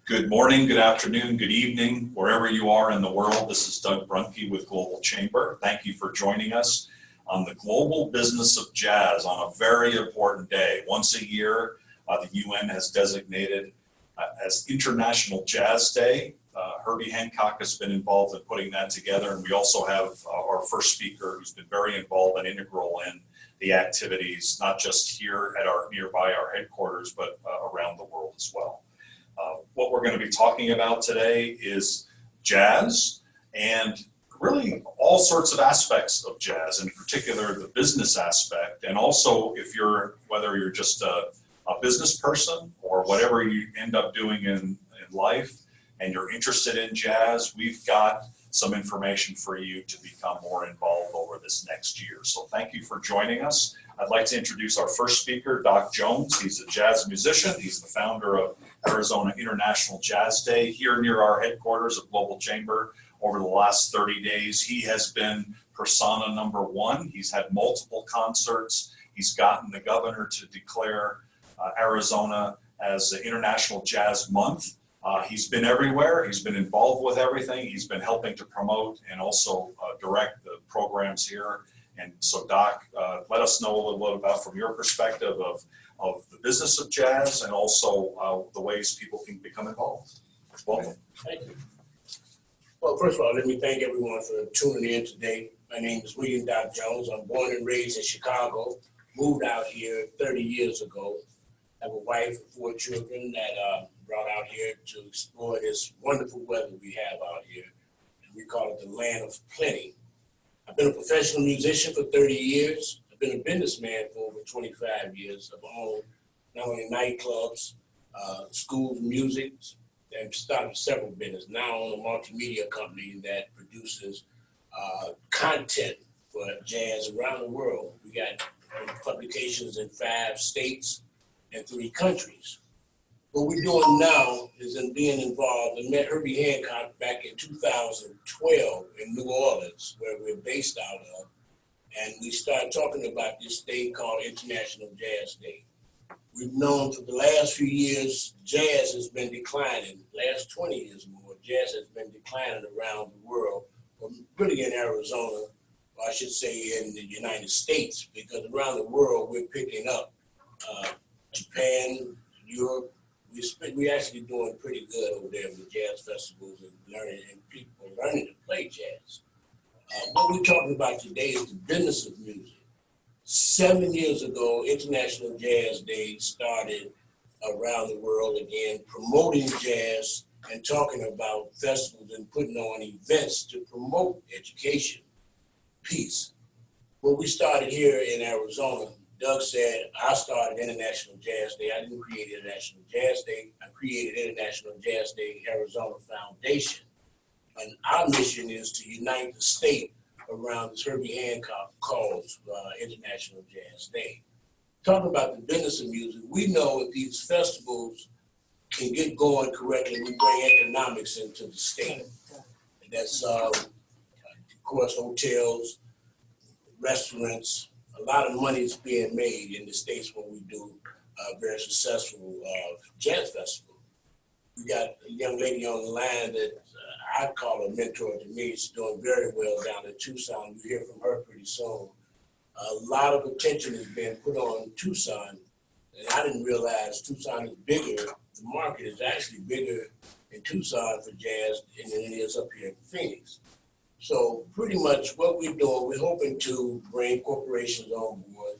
Good morning, good afternoon, good evening, wherever you are in the world. This is Doug Brunke with Global Chamber. Thank you for joining us on the global business of jazz on a very important day. Once a year, the UN has designated as International Jazz Day. Herbie Hancock has been involved in putting that together, and we also have our first speaker who's been very involved and integral in the activities, not just here at nearby our headquarters, but around the world as well. What we're going to be talking about today is jazz and really all sorts of aspects of jazz, in particular the business aspect, and also whether you're just a business person or whatever you end up doing in life and you're interested in jazz, we've got some information for you to become more involved over this next year. So thank you for joining us. I'd like to introduce our first speaker, Doc Jones. He's a jazz musician. He's the founder of Arizona International Jazz Day here near our headquarters of Global Chamber. Over the last 30 days, he has been persona number one. He's had multiple concerts. He's gotten the governor to declare Arizona as the International Jazz Month. He's been everywhere. He's been involved with everything. He's been helping to promote and also direct the programs here. And so, Doc, let us know a little bit about, from your perspective, of the business of jazz and also the ways people can become involved. Welcome. Thank you. Well, first of all, let me thank everyone for tuning in today. My name is William Doc Jones. I'm born and raised in Chicago, moved out here 30 years ago. I have a wife and 4 children that brought out here to explore this wonderful weather we have out here. And we call it the land of plenty. I've been a professional musician for 30 years. I've been a businessman for over 25 years. I've owned not only nightclubs, schools of music, and started several businesses. Now I own a multimedia company that produces content for jazz around the world. We got publications in 5 states and 3 countries. What we're doing now is in being involved. I met Herbie Hancock back in 2012 in New Orleans, where we're based out of, and we started talking about this day called International Jazz Day. We've known for the last few years, jazz has been declining. Last 20 years or more, jazz has been declining around the world, but really in Arizona, or I should say in the United States, because around the world we're picking up. Japan, Europe, we're actually doing pretty good over there with jazz festivals and people learning to play jazz. What we're talking about today is the business of music. 7 years ago, International Jazz Day started around the world again, promoting jazz and talking about festivals and putting on events to promote education, peace. What we started here in Arizona, Doug said, I started International Jazz Day. I didn't create International Jazz Day. I created International Jazz Day Arizona Foundation. And our mission is to unite the state around this Herbie Hancock cause, International Jazz Day. Talking about the business of music, we know if these festivals can get going correctly, we bring economics into the state. And that's, of course, hotels, restaurants. A lot of money is being made in the States when we do a very successful jazz festival. We got a young lady on the line that I'd call a mentor to me. She's doing very well down in Tucson. We'll hear from her pretty soon. A lot of attention is being put on Tucson, and I didn't realize Tucson is bigger. The market is actually bigger in Tucson for jazz than it is up here in Phoenix. So pretty much what we're doing, we're hoping to bring corporations on board,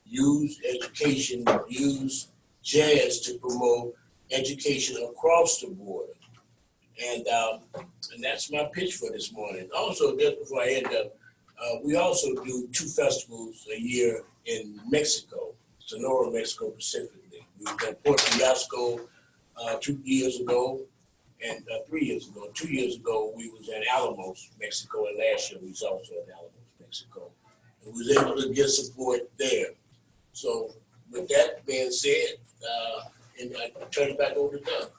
use education, use jazz to promote education across the border. And that's my pitch for this morning. Also, just before I end up, we also do 2 festivals a year in Mexico, Sonora, Mexico specifically. We've done Puerto Rico 2 years ago. And 3 years ago, 2 years ago, we was in Alamos, Mexico, and last year we was also in Alamos, Mexico. And we was able to get support there. So with that being said, and I turn it back over to Doug.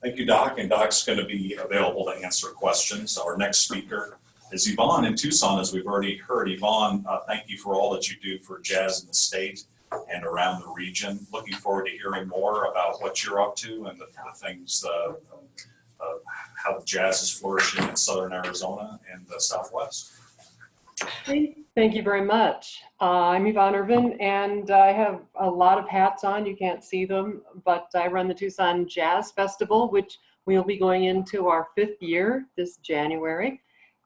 Thank you, Doc. And Doc's going to be available to answer questions. Our next speaker is Yvonne in Tucson, as we've already heard. Yvonne, thank you for all that you do for jazz in the state. and around the region. Looking forward to hearing more about what you're up to and the things, how jazz is flourishing in Southern Arizona and the Southwest. Thank you very much. I'm Yvonne Ervin, and I have a lot of hats on. You can't see them, but I run the Tucson Jazz Festival, which we'll be going into our 5th year this January.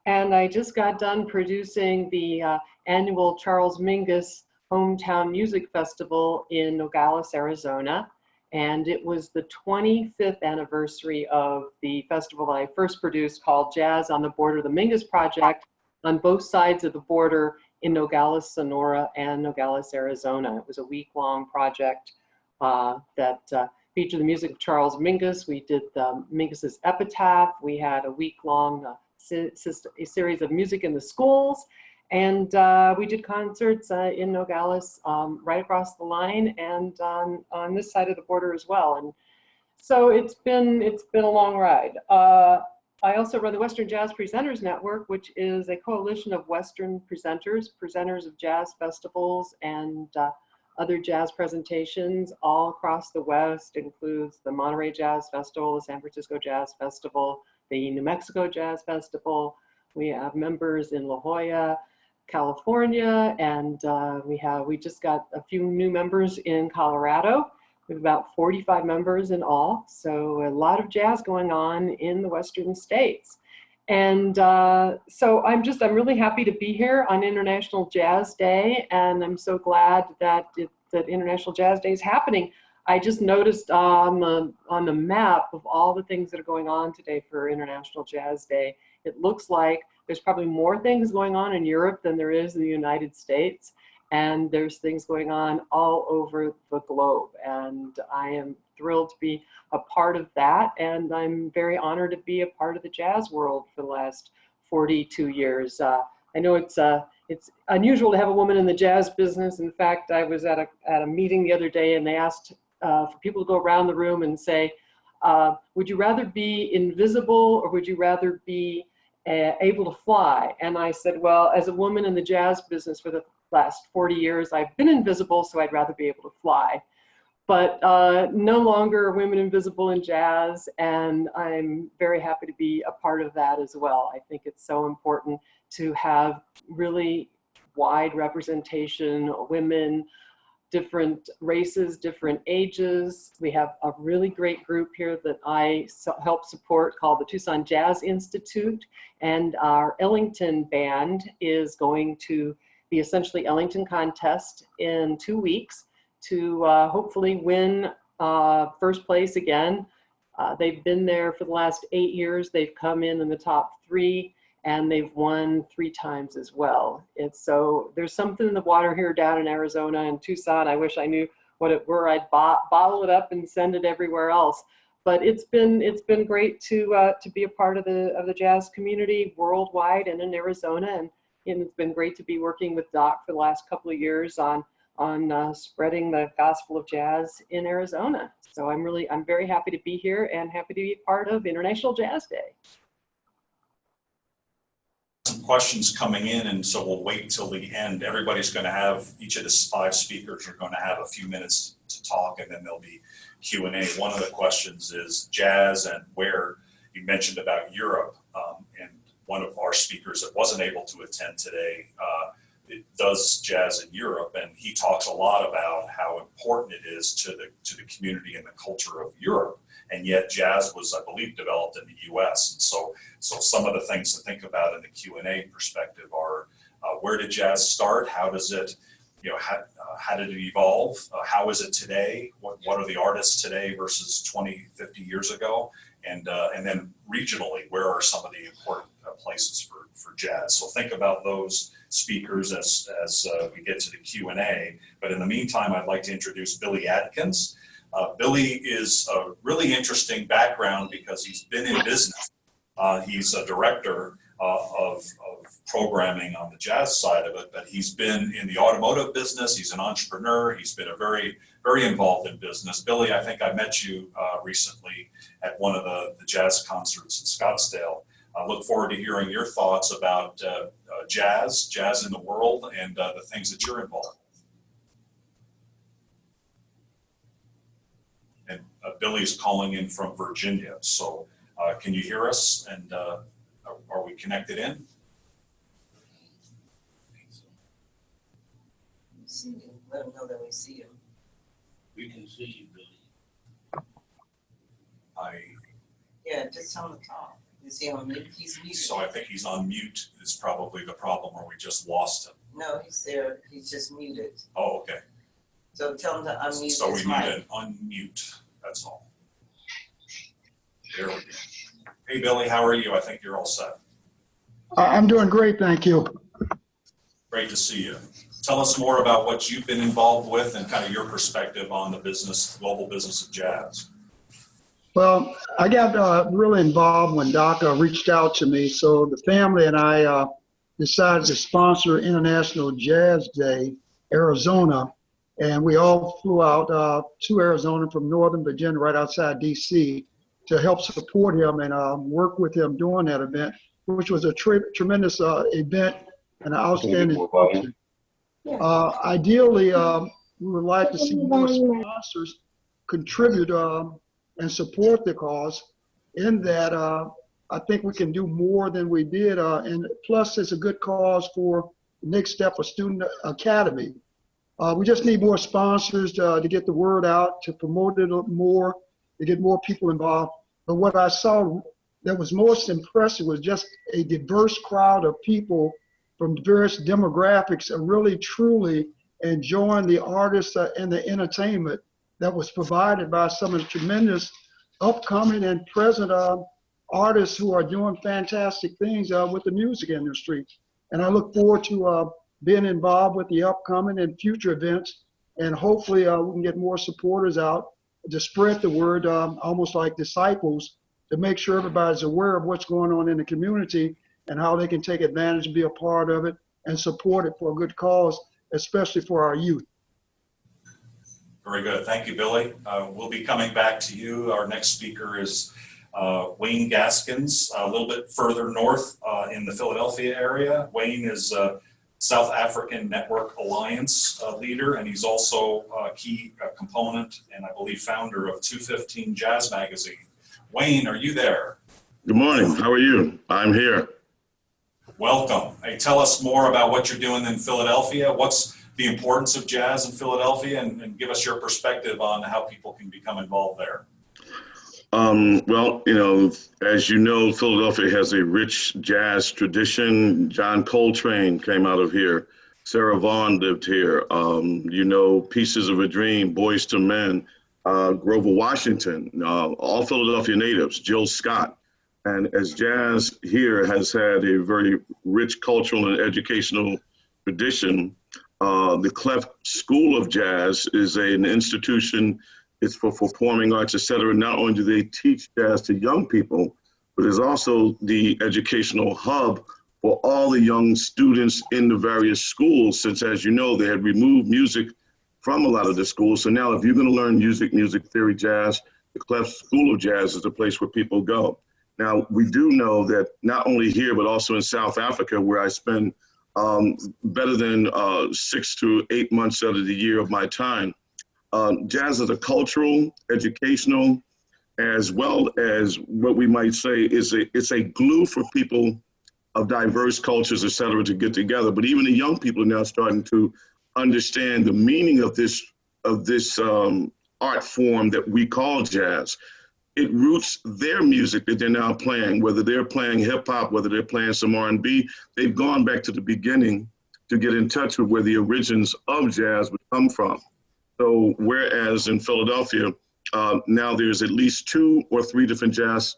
And I just got done producing the annual Charles Mingus Hometown Music Festival in Nogales, Arizona. And it was the 25th anniversary of the festival that I first produced, called Jazz on the Border, the Mingus Project, on both sides of the border in Nogales, Sonora, and Nogales, Arizona. It was a week-long project that featured the music of Charles Mingus. We did Mingus's epitaph. We had a week-long a series of music in the schools, and we did concerts in Nogales right across the line and on this side of the border as well. And so it's been a long ride. I also run the Western Jazz Presenters Network, which is a coalition of Western presenters of jazz festivals and other jazz presentations all across the West. Includes the Monterey Jazz Festival, the San Francisco Jazz Festival, the New Mexico Jazz Festival. We have members in La Jolla, California, and we just got a few new members in Colorado. We have about 45 members in all, so a lot of jazz going on in the Western states. And so I'm really happy to be here on International Jazz Day, and I'm so glad that International Jazz Day is happening. I just noticed on the map of all the things that are going on today for International Jazz Day, it looks like there's probably more things going on in Europe than there is in the United States. And there's things going on all over the globe. And I am thrilled to be a part of that. And I'm very honored to be a part of the jazz world for the last 42 years. I know it's unusual to have a woman in the jazz business. In fact, I was at a meeting the other day, and they asked for people to go around the room and say, would you rather be invisible or would you rather be able to fly? And I said, well, as a woman in the jazz business for the last 40 years, I've been invisible, so I'd rather be able to fly. But no longer are women invisible in jazz, and I'm very happy to be a part of that as well. I think it's so important to have really wide representation, women, different races, different ages. We have a really great group here that I help support called the Tucson Jazz Institute, and our Ellington band is going to the Essentially Ellington contest in 2 weeks to hopefully win first place again. They've been there for the last 8 years. They've come in the top 3, and they've won 3 times as well. So there's something in the water here down in Arizona and Tucson. I wish I knew what it were. I'd bottle it up and send it everywhere else. But it's been great to be a part of the jazz community worldwide and in Arizona. And it's been great to be working with Doc for the last couple of years on spreading the gospel of jazz in Arizona. So I'm very happy to be here and happy to be part of International Jazz Day. Some questions coming in, and so we'll wait till the end. Everybody's going to have, each of the 5 speakers are going to have a few minutes to talk, and then there'll be Q&A. One of the questions is jazz and where you mentioned about Europe, and one of our speakers that wasn't able to attend today it does jazz in Europe, and he talks a lot about how important it is to the community and the culture of Europe. And yet jazz was, I believe, developed in the U.S. And so some of the things to think about in the Q&A perspective are where did jazz start? How does it, how did it evolve? How is it today? What are the artists today versus 20, 50 years ago? And then regionally, where are some of the important places for jazz? So think about those speakers as we get to the Q&A. But in the meantime, I'd like to introduce Billy Adkins. Billy is a really interesting background because he's been in business. He's a director of programming on the jazz side of it, but he's been in the automotive business. He's an entrepreneur. He's been a very, very involved in business. Billy, I think I met you recently at one of the jazz concerts in Scottsdale. I look forward to hearing your thoughts about jazz in the world, and the things that you're involved Billy's calling in from Virginia. So can you hear us? And are we connected in? See him. Let him know that we see him. We can see you, Billy. Yeah, just tell him to talk. You see him on mute? He's muted. So I think he's on mute is probably the problem, or we just lost him. No, he's there. He's just muted. Oh, okay. So tell him to unmute So we his need mic. to unmute, that's all. There we go. Hey, Billy, how are you? I think you're all set. I'm doing great, thank you. Great to see you. Tell us more about what you've been involved with and kind of your perspective on the business, global business of jazz. Well, I got really involved when Doc reached out to me. So the family and I decided to sponsor International Jazz Day, Arizona. And we all flew out to Arizona from Northern Virginia, right outside DC, to help support him and work with him during that event, which was a tremendous event and an outstanding function. Ideally, we would like to see more sponsors contribute and support the cause. In that, I think we can do more than we did. And plus, it's a good cause for the next step of Student Academy. We just need more sponsors to get the word out, to promote it more, to get more people involved. But what I saw that was most impressive was just a diverse crowd of people from various demographics are really truly enjoying the artists and the entertainment that was provided by some of the tremendous upcoming and present artists who are doing fantastic things with the music industry. And I look forward to being involved with the upcoming and future events, and hopefully we can get more supporters out to spread the word, almost like disciples, to make sure everybody's aware of what's going on in the community and how they can take advantage and be a part of it and support it for a good cause, especially for our youth. Very good. Thank you, Billy. We'll be coming back to you. Our next speaker is Wayne Gaskins, a little bit further north in the Philadelphia area. Wayne is a South African Network Alliance leader, and he's also a key component and I believe founder of 215 Jazz Magazine. Wayne, are you there? Good morning. How are you? I'm here. Welcome. Hey, tell us more about what you're doing in Philadelphia. What's the importance of jazz in Philadelphia, and give us your perspective on how people can become involved there. Well, you know, as you know, Philadelphia has a rich jazz tradition. John Coltrane came out of here. Sarah Vaughan lived here. You know, Pieces of a Dream, Boys to Men, Grover Washington, all Philadelphia natives, Jill Scott. And as jazz here has had a very rich cultural and educational tradition, the Clef School of Jazz is an institution. It's for performing arts, et cetera. Not only do they teach jazz to young people, but it's also the educational hub for all the young students in the various schools, since, as you know, they had removed music from a lot of the schools. So now if you're going to learn music theory, jazz, the Clef School of Jazz is the place where people go. Now, we do know that not only here, but also in South Africa, where I spend better than 6 to 8 months out of the year of my time. Jazz is a cultural, educational, as well as what we might say is it's a glue for people of diverse cultures, et cetera, to get together. But even the young people are now starting to understand the meaning of this art form that we call jazz. It roots their music that they're now playing, whether they're playing hip hop, whether they're playing some R&B, they've gone back to the beginning to get in touch with where the origins of jazz would come from. So whereas in Philadelphia, now there's at least 2 or 3 different jazz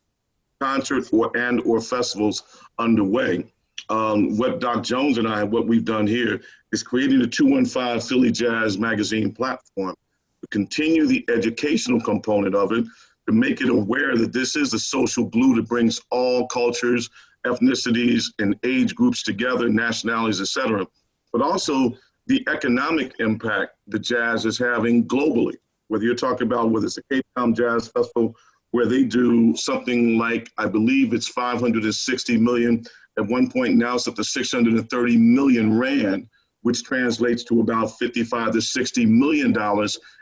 concerts or festivals underway. What Doc Jones and I, what we've done here is creating the 215 Philly Jazz Magazine platform to continue the educational component of it, to make it aware that this is a social glue that brings all cultures, ethnicities, and age groups together, nationalities, et cetera, but also the economic impact that jazz is having globally. Whether you're talking about whether it's a Cape Town Jazz Festival, where they do something like, I believe it's 560 million, at one point now it's up to 630 million rand, which translates to about $55 to $60 million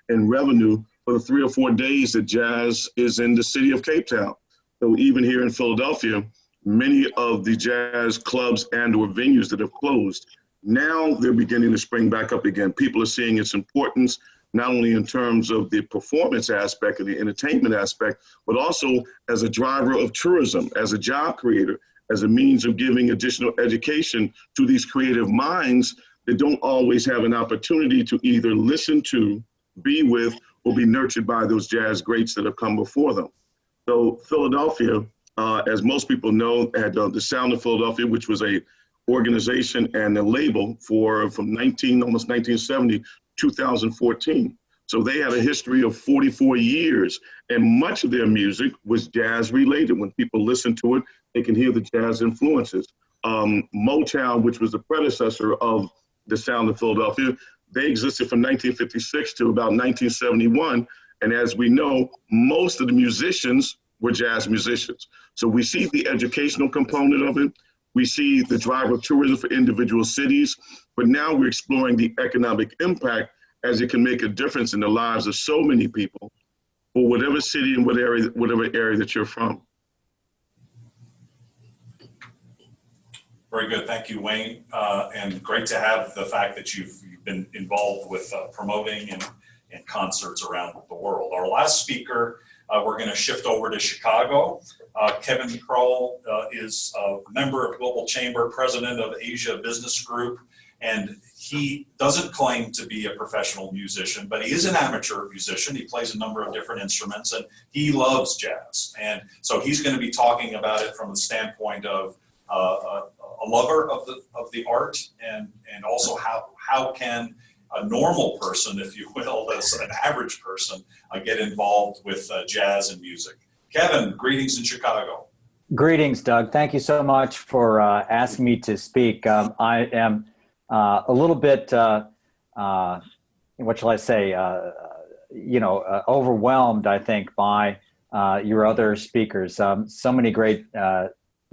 in revenue for the 3 or 4 days that jazz is in the city of Cape Town. So even here in Philadelphia, many of the jazz clubs and or venues that have closed, now they're beginning to spring back up again. People are seeing its importance, not only in terms of the performance aspect and the entertainment aspect, but also as a driver of tourism, as a job creator, as a means of giving additional education to these creative minds that don't always have an opportunity to either listen to, be with, or be nurtured by those jazz greats that have come before them. So Philadelphia, as most people know, had the Sound of Philadelphia, which was a organization and a label from almost 1970, 2014. So they had a history of 44 years, and much of their music was jazz related. When people listen to it, they can hear the jazz influences. Motown, which was the predecessor of the Sound of Philadelphia, they existed from 1956 to about 1971. And as we know, most of the musicians were jazz musicians. So we see the educational component of it. We see the drive of tourism for individual cities, but now we're exploring the economic impact as it can make a difference in the lives of so many people for whatever city and whatever area that you're from. Very good. Thank you, Wayne. And great to have the fact that you've been involved with promoting and concerts around the world. Our last speaker, we're going to shift over to Chicago. Kevin Crowell is a member of Global Chamber, president of Asia Business Group, and he doesn't claim to be a professional musician, but he is an amateur musician. He plays a number of different instruments, and he loves jazz. And so he's going to be talking about it from the standpoint of a lover of the art, and also how can a normal person, if you will, as an average person, get involved with jazz and music. Kevin, greetings in Chicago. Greetings, Doug. Thank you so much for asking me to speak. I am a little bit, what shall I say, overwhelmed, I think, by your other speakers. So many great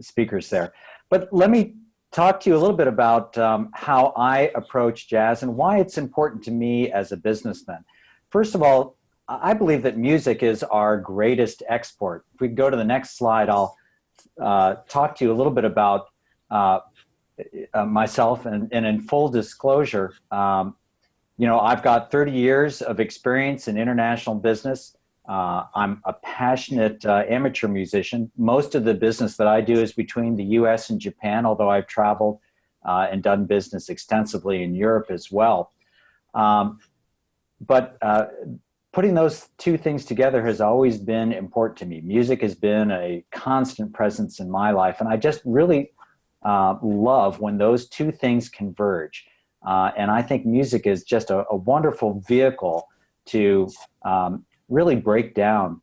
speakers there. But let me talk to you a little bit about how I approach jazz and why it's important to me as a businessman. First of all, I believe that music is our greatest export. If we go to the next slide, I'll talk to you a little bit about myself, and in full disclosure, I've got 30 years of experience in international business. I'm a passionate amateur musician. Most of the business that I do is between the US and Japan, although I've traveled and done business extensively in Europe as well. But putting those two things together has always been important to me. Music has been a constant presence in my life, and I just really love when those two things converge. And I think music is just a wonderful vehicle to really break down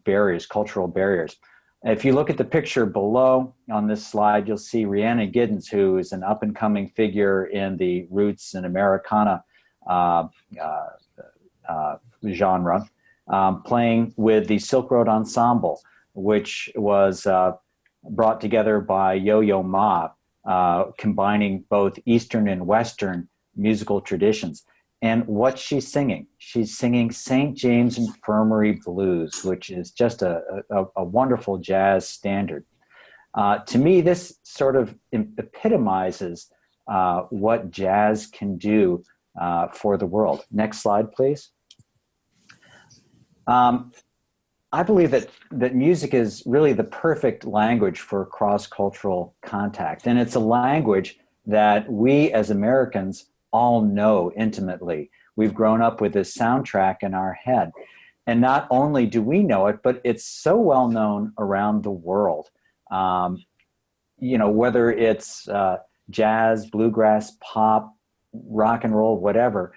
barriers, cultural barriers. If you look at the picture below on this slide, you'll see Rhiannon Giddens, who is an up-and-coming figure in the roots and Americana genre, playing with the Silk Road Ensemble, which was brought together by Yo-Yo Ma, combining both Eastern and Western musical traditions. And what she's singing St. James Infirmary Blues, which is just a wonderful jazz standard. To me, this sort of epitomizes what jazz can do for the world. Next slide, please. I believe that music is really the perfect language for cross-cultural contact. And it's a language that we as Americans all know intimately. We've grown up with this soundtrack in our head. And not only do we know it, but it's so well known around the world. Whether it's jazz, bluegrass, pop, rock and roll, whatever,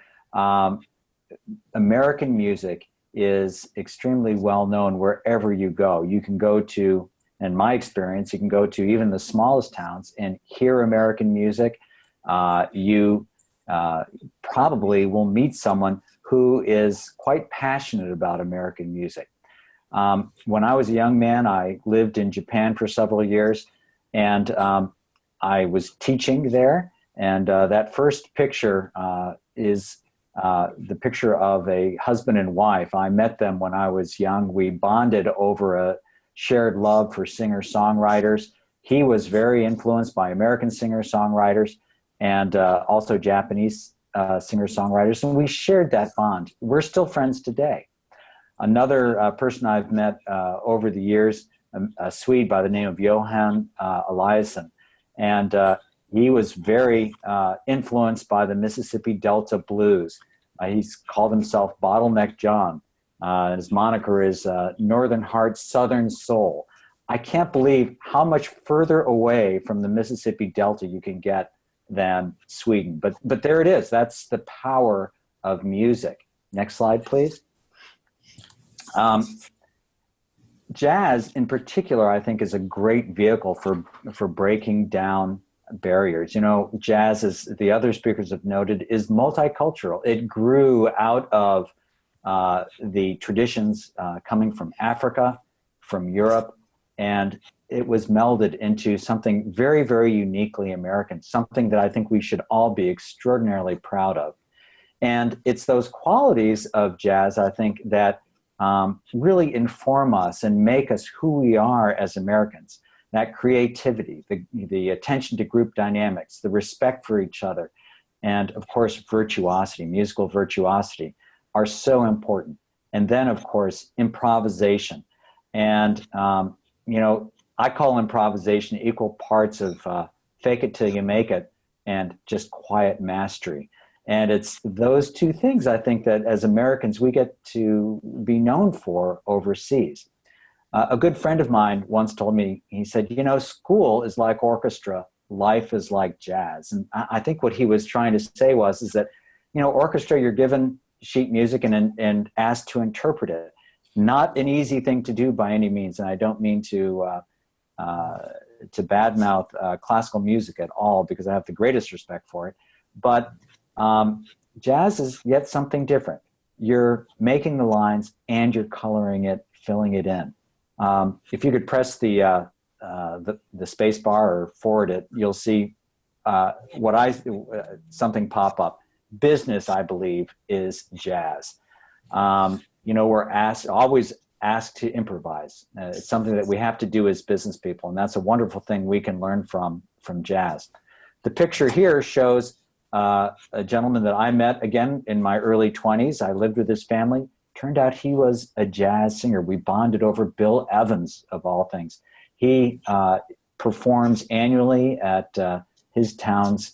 American music is extremely well known wherever you go. You can go to, in my experience, you can go to even the smallest towns and hear American music. You probably will meet someone who is quite passionate about American music. When I was a young man, I lived in Japan for several years, and I was teaching there. And that first picture is the picture of a husband and wife. I met them when I was young. We bonded over a shared love for singer-songwriters. He was very influenced by American singer-songwriters and also Japanese singer-songwriters, and we shared that bond. We're still friends today. Another person I've met over the years, a Swede by the name of Johan Eliasson, and he was very influenced by the Mississippi Delta blues. He's called himself Bottleneck John. His moniker is Northern Heart, Southern Soul. I can't believe how much further away from the Mississippi Delta you can get than Sweden. But there it is. That's the power of music. Next slide, please. Jazz, in particular, I think is a great vehicle for breaking down barriers. You know, jazz, as the other speakers have noted, is multicultural. It grew out of the traditions coming from Africa, from Europe, and it was melded into something very, very uniquely American, something that I think we should all be extraordinarily proud of. And it's those qualities of jazz, I think, that really inform us and make us who we are as Americans. That creativity, the attention to group dynamics, the respect for each other, and of course, virtuosity, musical virtuosity are so important. And then, of course, improvisation. And, you know, I call improvisation equal parts of fake it till you make it and just quiet mastery. And it's those two things, I think, that as Americans, we get to be known for overseas. A good friend of mine once told me, he said, you know, school is like orchestra, life is like jazz. And I think what he was trying to say is that, you know, orchestra, you're given sheet music and asked to interpret it. Not an easy thing to do by any means. And I don't mean to badmouth classical music at all, because I have the greatest respect for it. But jazz is yet something different. You're making the lines and you're coloring it, filling it in. If you could press the space bar or forward it, you'll see something pop up. Business, I believe, is jazz. You know, we're always asked to improvise. It's something that we have to do as business people, and that's a wonderful thing we can learn from jazz. The picture here shows a gentleman that I met, again, in my early 20s. I lived with his family. Turned out he was a jazz singer. We bonded over Bill Evans, of all things. He performs annually at his town's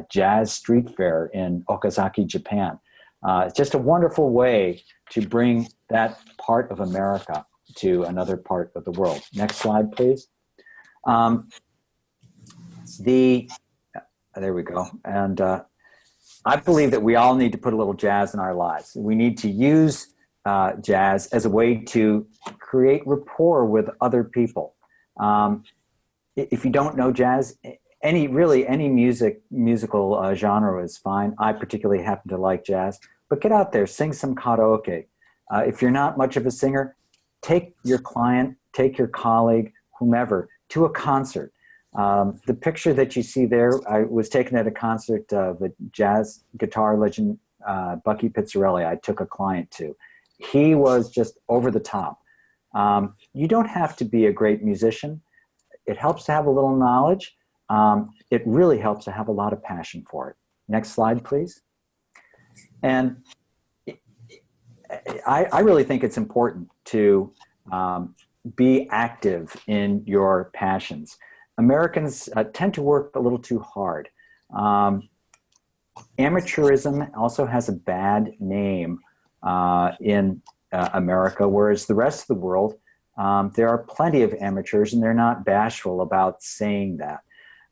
jazz street fair in Okazaki, Japan. It's just a wonderful way to bring that part of America to another part of the world. Next slide, please. There we go. And I believe that we all need to put a little jazz in our lives. We need to use jazz as a way to create rapport with other people. If you don't know jazz, any musical genre is fine. I particularly happen to like jazz, but get out there, sing some karaoke. If you're not much of a singer, take your client, take your colleague, whomever, to a concert. The picture that you see there, I was taken at a concert of a jazz guitar legend, Bucky Pizzarelli. I took a client to. He was just over the top. You don't have to be a great musician. It helps to have a little knowledge. It really helps to have a lot of passion for it. Next slide, please. And I really think it's important to be active in your passions. Americans tend to work a little too hard. Amateurism also has a bad name in America, whereas the rest of the world, there are plenty of amateurs and they're not bashful about saying that.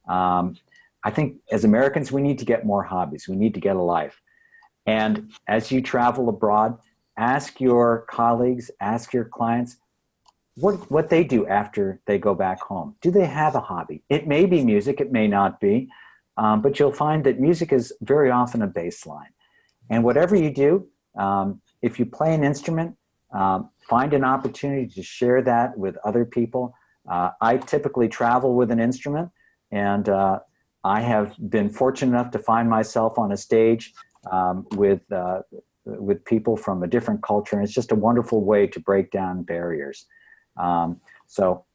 I think as Americans, we need to get more hobbies. We need to get a life. And as you travel abroad, ask your colleagues, ask your clients what they do after they go back home. Do they have a hobby? It may be music, it may not be, but you'll find that music is very often a baseline. And whatever you do, if you play an instrument, find an opportunity to share that with other people. I typically travel with an instrument, and I have been fortunate enough to find myself on a stage with people from a different culture. And it's just a wonderful way to break down barriers. So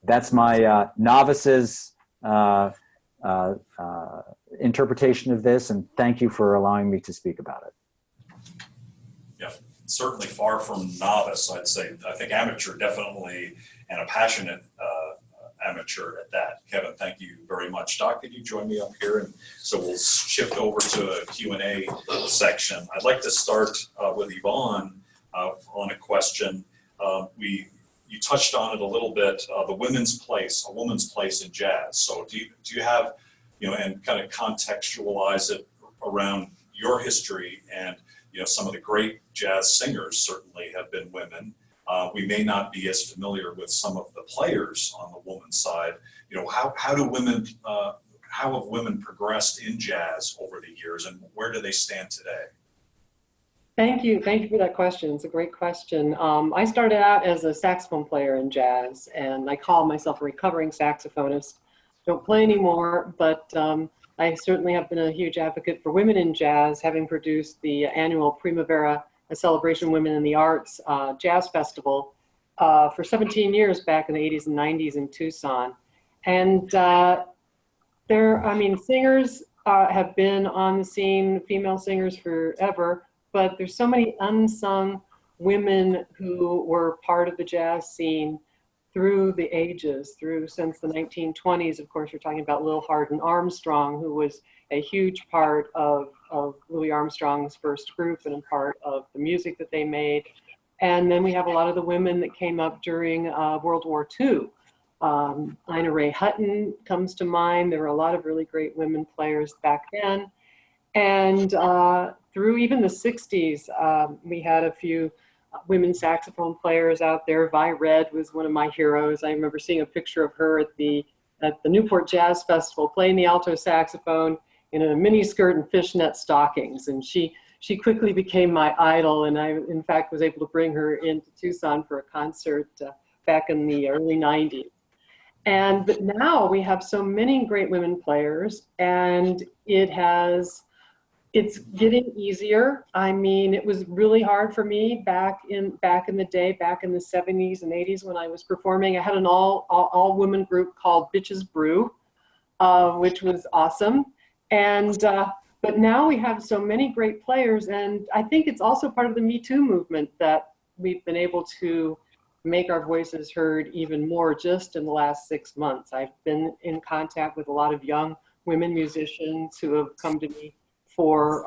that's my novice's interpretation of this, and thank you for allowing me to speak about it. Yeah, certainly far from novice, I'd say. I think amateur definitely, and a passionate amateur at that. Kevin, thank you very much. Doc, could you join me up here? And so we'll shift over to a Q&A section. I'd like to start with Yvonne on a question. You touched on it a little bit, the women's place, a woman's place in jazz. So do you have, and kind of contextualize it around your history, and some of the great jazz singers certainly have been women. We may not be as familiar with some of the players on the woman's side. How do women, how have women progressed in jazz over the years, and where do they stand today? Thank you for that question. It's a great question. I started out as a saxophone player in jazz, and I call myself a recovering saxophonist. Don't play anymore, but I certainly have been a huge advocate for women in jazz, having produced the annual Primavera, a Celebration of Women in the Arts Jazz Festival for 17 years back in the 80s and 90s in Tucson. And singers have been on the scene, female singers forever, but there's so many unsung women who were part of the jazz scene through the ages, since the 1920s. Of course, you're talking about Lil Hardin Armstrong, who was a huge part of Louis Armstrong's first group and a part of the music that they made. And then we have a lot of the women that came up during World War II. Ina Ray Hutton comes to mind. There were a lot of really great women players back then. And through even the 60s, we had a few women saxophone players out there. Vi Red was one of my heroes. I remember seeing a picture of her at the Newport Jazz Festival playing the alto saxophone in a mini skirt and fishnet stockings. And she quickly became my idol. And I, in fact, was able to bring her into Tucson for a concert back in the early 90s. But now we have so many great women players, and it's getting easier. I mean, it was really hard for me back in the day, back in the 70s and 80s when I was performing. I had an all women group called Bitches Brew, which was awesome. But now we have so many great players, and I think it's also part of the Me Too movement that we've been able to make our voices heard even more just in the last 6 months. I've been in contact with a lot of young women musicians who have come to me for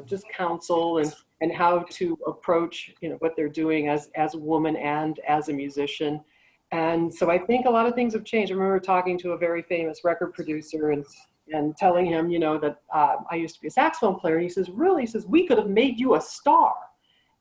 just counsel and how to approach what they're doing as a woman and as a musician. And so I think a lot of things have changed. I remember talking to a very famous record producer and telling him that I used to be a saxophone player, and he says, really? He says, we could have made you a star.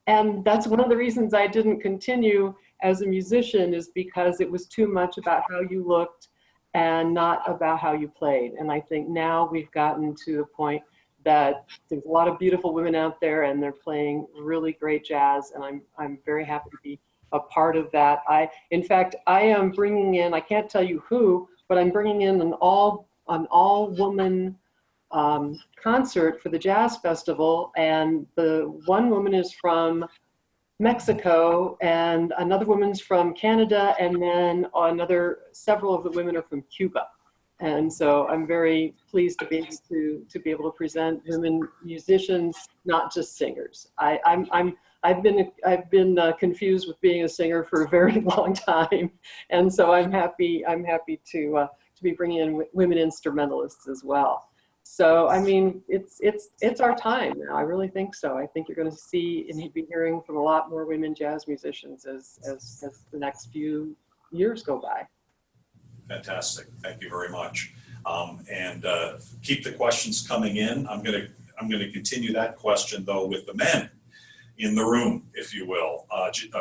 And that's one of the reasons I didn't continue as a musician, is because it was too much about how you looked and not about how you played. And I think now we've gotten to the point that there's a lot of beautiful women out there, and they're playing really great jazz, and I'm very happy to be a part of that. In fact, I am bringing in, I can't tell you who, but I'm bringing in an all-woman concert for the Jazz Festival, and the one woman is from Mexico, and another woman's from Canada, and then several of the women are from Cuba. And so I'm very pleased to be able to present women musicians, not just singers. I've been confused with being a singer for a very long time, and so I'm happy to be bringing in women instrumentalists as well. So I mean, it's our time now. I really think so. I think you're going to see and be hearing from a lot more women jazz musicians as the next few years go by. Fantastic. Thank you very much. And keep the questions coming in. I'm going to continue that question though with the men in the room, if you will.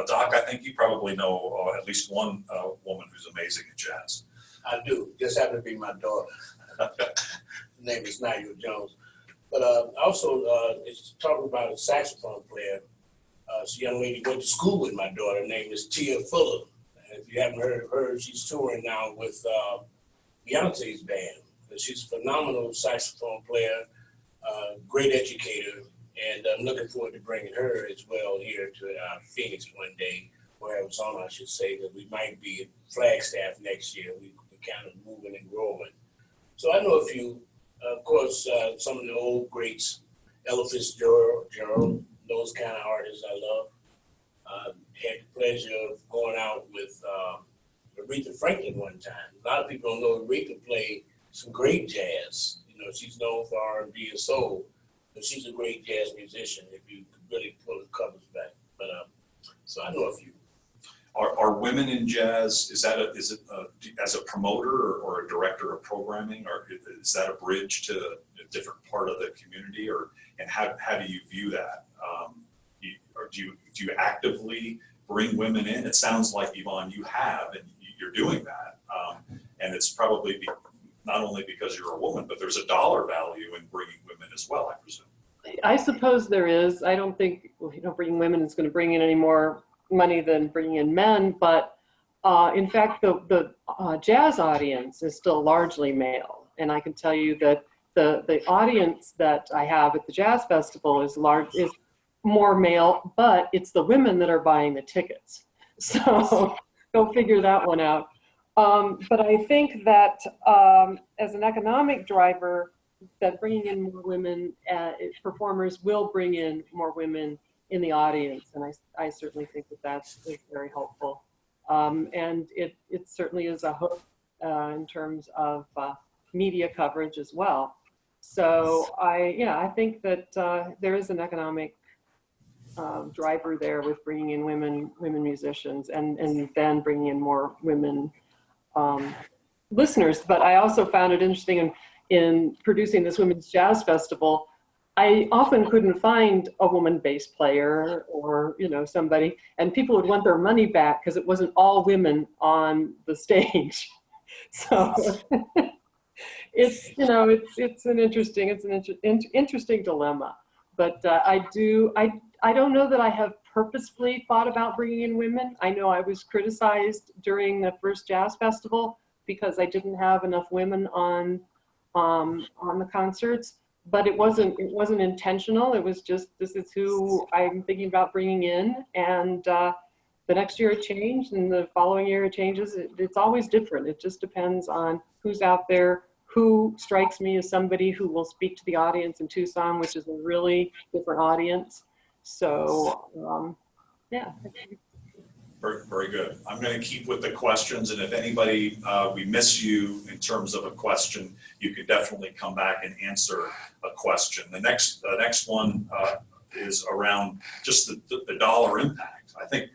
Doc, I think you probably know at least one woman who's amazing at jazz. I do. Just happened to be my daughter. Her name is Nigel Jones. But also, it's talking about a saxophone player. This young lady went to school with my daughter. Her name is Tia Fuller. And if you haven't heard of her, she's touring now with Beyonce's band. She's a phenomenal saxophone player. great educator, and I'm looking forward to bringing her as well here to Phoenix one day, or Arizona, I should say, that we might be Flagstaff next year. We're kind of moving and growing. So I know a few, of course, some of the old greats, Ella Fitzgerald, those kind of artists I love. Had the pleasure of going out with Aretha Franklin one time. A lot of people don't know Aretha played some great jazz. You know, she's known for R&B and soul, but she's a great jazz musician if you could really pull the covers back. But so I know a few. Are women in jazz, is it as a promoter or a director of programming, or is that a bridge to a different part of the community, and how do you view that? Or do you actively bring women in? It sounds like, Yvonne, you have, and you're doing that. And it's probably not only because you're a woman, but there's a dollar value in bringing women as well, I presume. I suppose there is. I don't think bringing women is going to bring in any more money than bringing in men, but in fact, the jazz audience is still largely male, and I can tell you that the audience that I have at the Jazz Festival is more male, but it's the women that are buying the tickets. So go figure that one out. But I think that as an economic driver, that bringing in more women performers will bring in more women in the audience, and I certainly think that is very helpful. And it certainly is a hook in terms of media coverage as well. So I think that there is an economic driver there with bringing in women musicians, and then bringing in more women listeners. But I also found it interesting in producing this Women's Jazz Festival, I often couldn't find a woman bass player or somebody, and people would want their money back because it wasn't all women on the stage. So it's an interesting dilemma. But I don't know that I have purposefully thought about bringing in women. I know I was criticized during the first Jazz Festival because I didn't have enough women on the concerts, but it wasn't intentional. It was just, this is who I'm thinking about bringing in, and the next year it changed, and the following year it changes. It's always different. It just depends on who's out there, who strikes me as somebody who will speak to the audience in Tucson, which is a really different audience. So yeah. Very, very good. I'm going to keep with the questions, and if anybody, we miss you in terms of a question, you could definitely come back and answer a question. The next one is around just the dollar impact. I think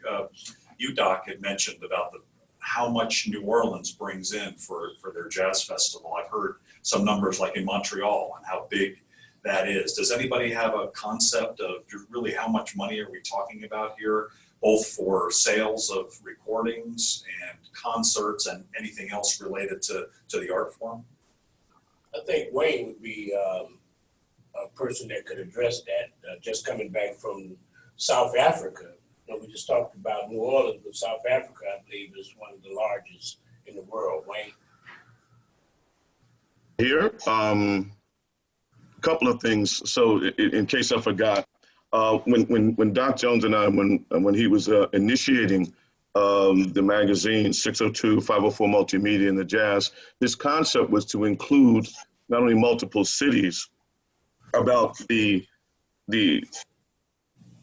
you, Doc, had mentioned about how much New Orleans brings in for their jazz festival. I've heard some numbers like in Montreal and how big that is. Does anybody have a concept of really how much money are we talking about here, both for sales of recordings and concerts and anything else related to the art form? I think Wayne would be a person that could address that. Just coming back from South Africa, we just talked about New Orleans, but South Africa, I believe, is one of the largest in the world. Wayne? Here, a couple of things. So in case I forgot, when Doc Jones and I, when he was initiating the magazine 602, 504 Multimedia and the Jazz, his concept was to include not only multiple cities about the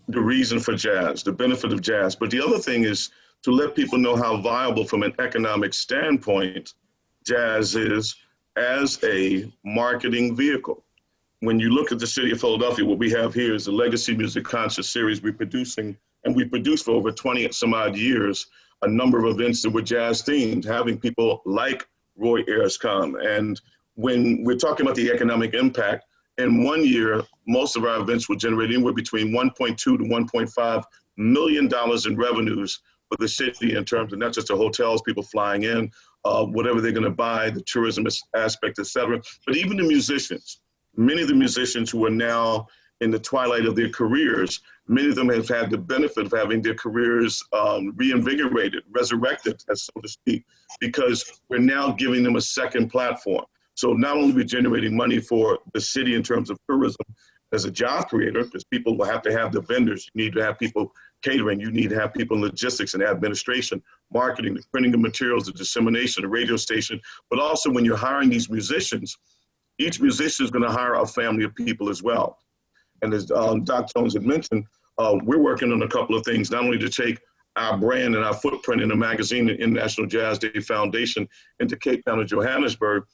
reason for jazz, the benefit of jazz, but the other thing is to let people know how viable from an economic standpoint jazz is as a marketing vehicle. When you look at the city of Philadelphia, what we have here is the Legacy Music Concert Series we're producing, and we produced for over 20 some odd years a number of events that were jazz themed, having people like Roy Ayers come. And when we're talking about the economic impact, in 1 year, most of our events were generating anywhere between $1.2 to $1.5 million in revenues for the city in terms of not just the hotels, people flying in, whatever they're going to buy, the tourism aspect, et cetera, but even the musicians. Many of the musicians who are now in the twilight of their careers, many of them have had the benefit of having their careers reinvigorated, resurrected, so to speak, because we're now giving them a second platform. So not only are we generating money for the city in terms of tourism as a job creator, because people will have to have the vendors, you need to have people catering, you need to have people in logistics and administration, marketing, the printing of materials, the dissemination, the radio station, but also when you're hiring these musicians, each musician is going to hire a family of people as well. And as Doc Jones had mentioned, we're working on a couple of things, not only to take our brand and our footprint in the magazine, the International Jazz Day Foundation, into Cape Town and Johannesburg,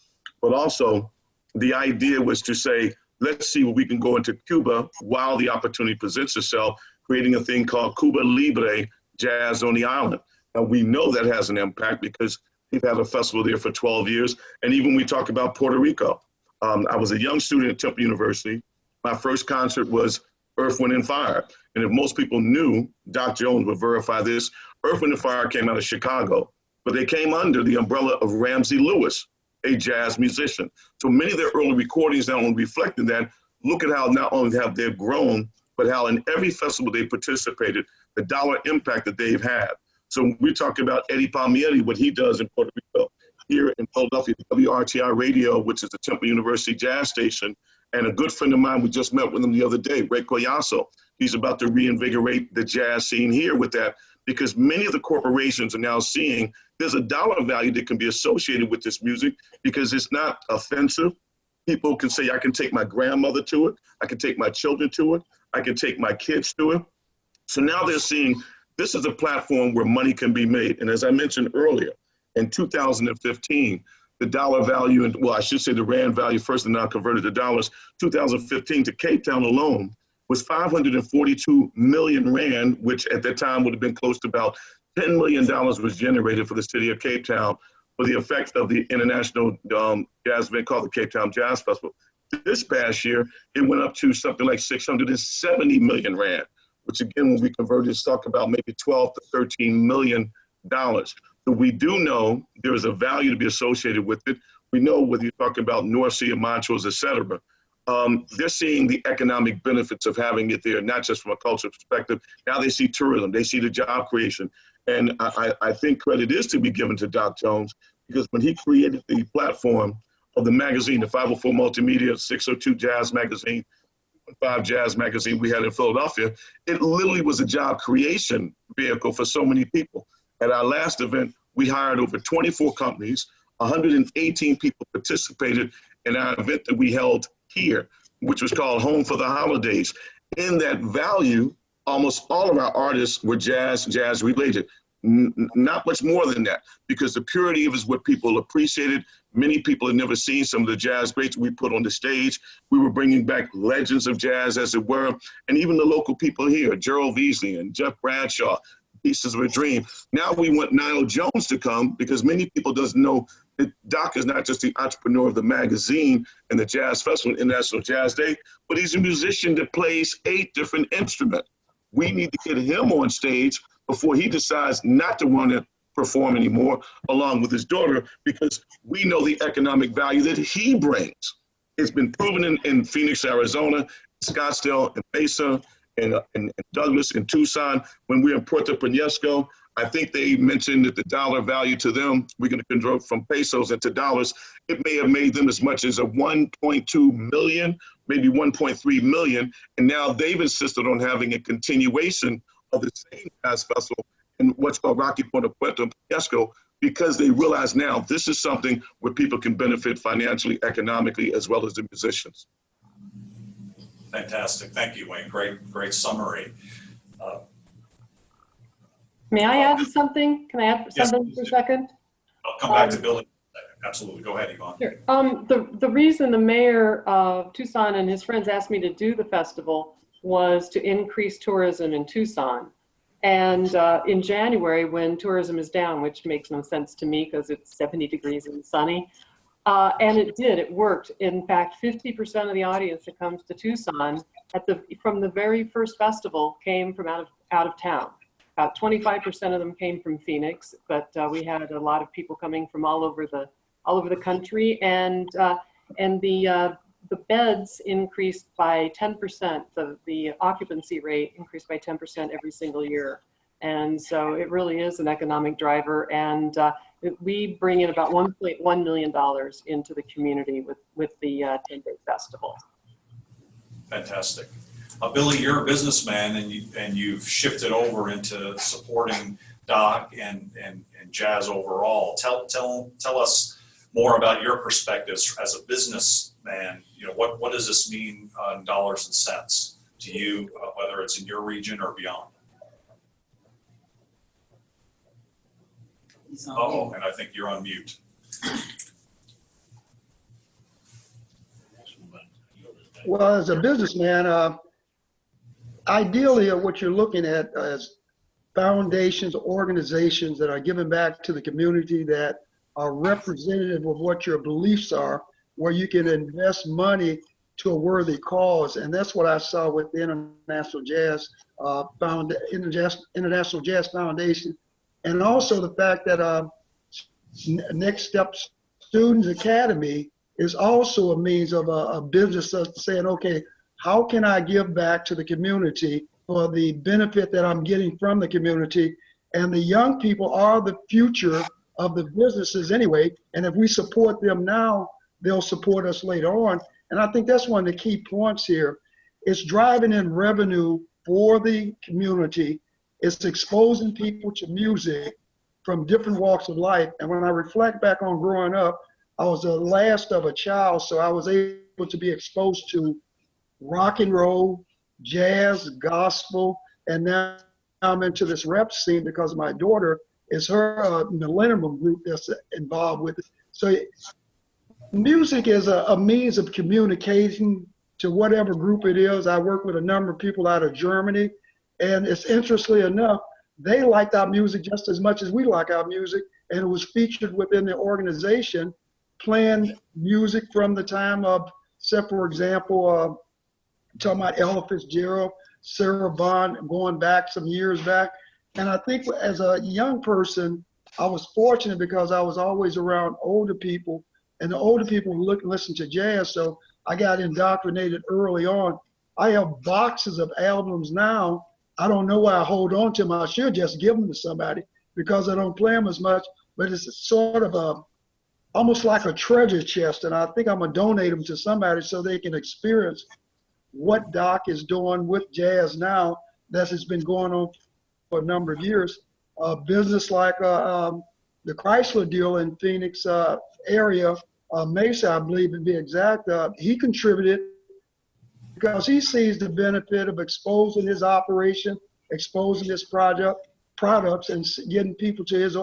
but also the idea was to say, let's see what we can go into Cuba while the opportunity presents itself, creating a thing called Cuba Libre Jazz on the island. Now we know that has an impact because we've had a festival there for 12 years. And even we talk about Puerto Rico. I was a young student at Temple University. My first concert was Earth, Wind and Fire. And if most people knew, Doc Jones would verify this, Earth, Wind and Fire came out of Chicago, but they came under the umbrella of Ramsey Lewis, a jazz musician. So many of their early recordings now reflecting that. Look at how not only have they grown, but how in every festival they participated, the dollar impact that they've had. So we're talking about Eddie Palmieri, what he does in Puerto Rico. Here in Philadelphia, WRTI Radio, which is the Temple University Jazz Station, and a good friend of mine, we just met with him the other day, Ray Collazo. He's about to reinvigorate the jazz scene here with that, because many of the corporations are now seeing there's a dollar value that can be associated with this music because it's not offensive. People can say, I can take my grandmother to it. I can take my children to it. I can take my kids to it. So now they're seeing this is a platform where money can be made. And as I mentioned earlier, in 2015, the dollar value, and well, I should say the rand value first and now converted to dollars, 2015 to Cape Town alone was 542 million rand, which at that time would have been close to about $10 million was generated for the city of Cape Town for the effect of the international jazz event called the Cape Town Jazz Festival. This past year, it went up to something like 670 million rand, which again, when we converted, it's talk about maybe 12 to 13 million dollars. So we do know there is a value to be associated with it. We know whether you're talking about North Sea and Montrose, et cetera, they're seeing the economic benefits of having it there, not just from a cultural perspective. Now they see tourism, they see the job creation. And I think credit is to be given to Doc Jones, because when he created the platform of the magazine, the 504 Multimedia, 602 Jazz Magazine, 5 Jazz Magazine we had in Philadelphia, it literally was a job creation vehicle for so many people. At our last event, we hired over 24 companies, 118 people participated in our event that we held here, which was called Home for the Holidays. In that value, almost all of our artists were jazz related. Not much more than that, because the purity of it is what people appreciated. Many people had never seen some of the jazz greats we put on the stage. We were bringing back legends of jazz, as it were, and even the local people here, Gerald Veasley and Jeff Bradshaw, Pieces of a Dream. Now we want Niall Jones to come, because many people doesn't know that Doc is not just the entrepreneur of the magazine and the Jazz Festival, International Jazz Day, but he's a musician that plays 8 different instruments. We need to get him on stage before he decides not to want to perform anymore, along with his daughter, because we know the economic value that he brings. It's been proven in Phoenix, Arizona, Scottsdale, and Mesa, and Douglas, and Tucson. When we're in Puerto Priñesco, I think they mentioned that the dollar value to them, we're going to convert from pesos into dollars. It may have made them as much as a 1.2 million, maybe 1.3 million. And now they've insisted on having a continuation of the same jazz festival in what's called Rocky Point of Puerto Priñesco, because they realize now this is something where people can benefit financially, economically, as well as the musicians. Fantastic. Thank you, Wayne. Great summary. May I add something? Can I add something for a second? I'll come back to Billy. Absolutely. Go ahead, Yvonne. Sure. The reason the mayor of Tucson and his friends asked me to do the festival was to increase tourism in Tucson. And in January, when tourism is down, which makes no sense to me because it's 70 degrees and sunny, and it worked. In fact, 50% of the audience that comes to Tucson from the very first festival came from out of town. About 25% of them came from Phoenix, but we had a lot of people coming from all over the country, and the beds increased by 10%. The occupancy rate increased by 10% every single year. And so it really is an economic driver. And we bring in about $1.1 million into the community with the 10-day festival. Fantastic. Billy, you're a businessman, and you've shifted over into supporting Doc and jazz overall. Tell us more about your perspectives as a businessman. You know, what does this mean in dollars and cents to you, whether it's in your region or beyond? Oh, and I think you're on mute. Well, as a businessman, ideally what you're looking at is foundations, organizations that are giving back to the community, that are representative of what your beliefs are, where you can invest money to a worthy cause. And that's what I saw with the International Jazz Foundation. And also the fact that Next Step Students Academy is also a means of a business of saying, okay, how can I give back to the community for the benefit that I'm getting from the community? And the young people are the future of the businesses anyway. And if we support them now, they'll support us later on. And I think that's one of the key points here. It's driving in revenue for the community. It's exposing people to music from different walks of life. And when I reflect back on growing up, I was the last of a child, so I was able to be exposed to rock and roll, jazz, gospel, and now I'm into this rap scene because my daughter is her millennium group that's involved with it. So music is a means of communicating to whatever group it is. I work with a number of people out of Germany, and it's interestingly enough, they liked our music just as much as we like our music, and it was featured within the organization, playing music from the time of, say for example, talking about Ella Fitzgerald, Sarah Vaughan, going back some years back. And I think as a young person, I was fortunate because I was always around older people, and the older people listen to jazz, so I got indoctrinated early on. I have boxes of albums now. I don't know why I hold on to them. I should just give them to somebody because I don't play them as much, but it's sort of almost like a treasure chest, and I think I'm gonna donate them to somebody so they can experience what Doc is doing with jazz now that has been going on for a number of years. Business like the Chrysler deal in Phoenix area, Mesa, I believe to be exact, he contributed because he sees the benefit of exposing his operation, exposing his products, and getting people to his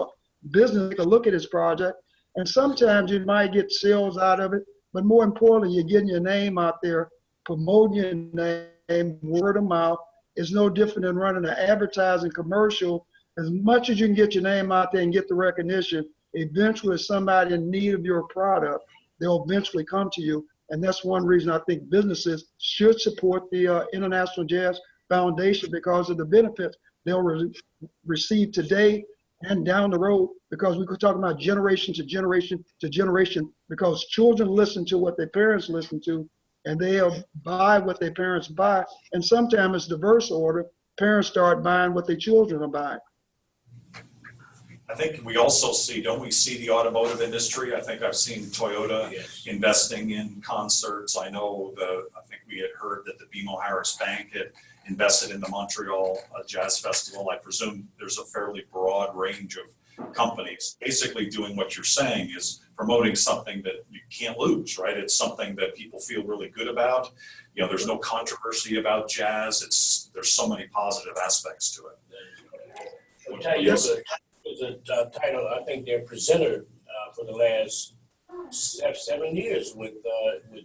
business to look at his project. And sometimes you might get sales out of it, but more importantly, you're getting your name out there, promoting your name, word of mouth. It's no different than running an advertising commercial. As much as you can get your name out there and get the recognition, eventually if somebody in need of your product, they'll eventually come to you. And that's one reason I think businesses should support the International Jazz Foundation, because of the benefits they'll receive today and down the road, because we could talk about generation to generation to generation, because children listen to what their parents listen to, and they'll buy what their parents buy. And sometimes it's diverse order. Parents start buying what their children are buying. I think we also see, don't we see the automotive industry? I think I've seen Toyota investing in concerts. I know I think we had heard that the BMO Harris Bank had invested in the Montreal Jazz Festival. I presume there's a fairly broad range of companies basically doing what you're saying, is promoting something that you can't lose, right? It's something that people feel really good about. You know, there's no controversy about jazz. There's so many positive aspects to it. Yes. Is a title, I think they're presenter for the last 7 years with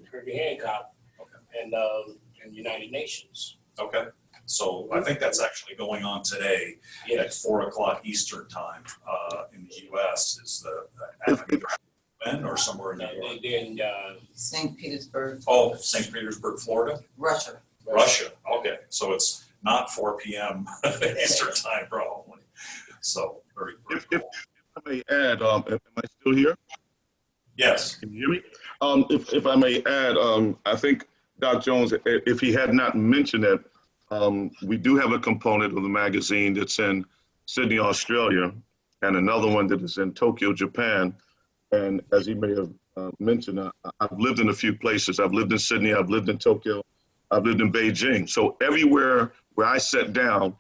Herbie Hancock and United Nations. Okay, so I think that's actually going on today at 4 o'clock Eastern time in the U.S. Is the African event or somewhere in New York? They're in St. Petersburg. Oh, St. Petersburg, Florida? Russia. Russia, okay. So it's not 4 p.m. Eastern time probably. So very cool. If I may add, am I still here? Yes. Can you hear me? If I may add, I think Doc Jones, if he had not mentioned it, we do have a component of the magazine that's in Sydney, Australia, and another one that is in Tokyo, Japan. And as you may have mentioned, I've lived in a few places. I've lived in Sydney, I've lived in Tokyo, I've lived in Beijing. So everywhere where I sat down,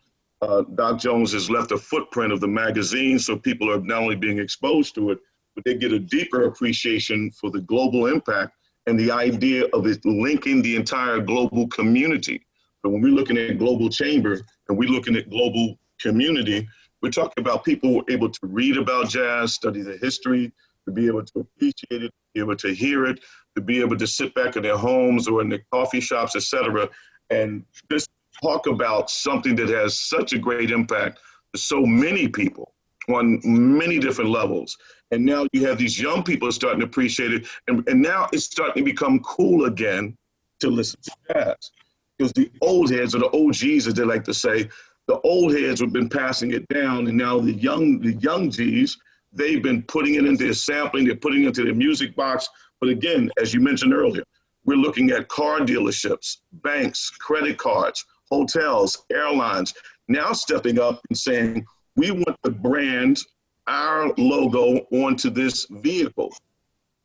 Doc Jones has left a footprint of the magazine, so people are not only being exposed to it, but they get a deeper appreciation for the global impact and the idea of it linking the entire global community. But when we're looking at Global Chamber and we're looking at global community, we're talking about people who are able to read about jazz, study the history, to be able to appreciate it, to be able to hear it, to be able to sit back in their homes or in their coffee shops, etc., and just talk about something that has such a great impact to so many people on many different levels. And now you have these young people starting to appreciate it, and now it's starting to become cool again to listen to jazz. Because the old heads, or the OGs as they like to say, the old heads have been passing it down, and now the young G's, they've been putting it into their sampling, they're putting it into their music box. But again, as you mentioned earlier, we're looking at car dealerships, banks, credit cards, hotels, airlines, now stepping up and saying, we want the brand, our logo onto this vehicle.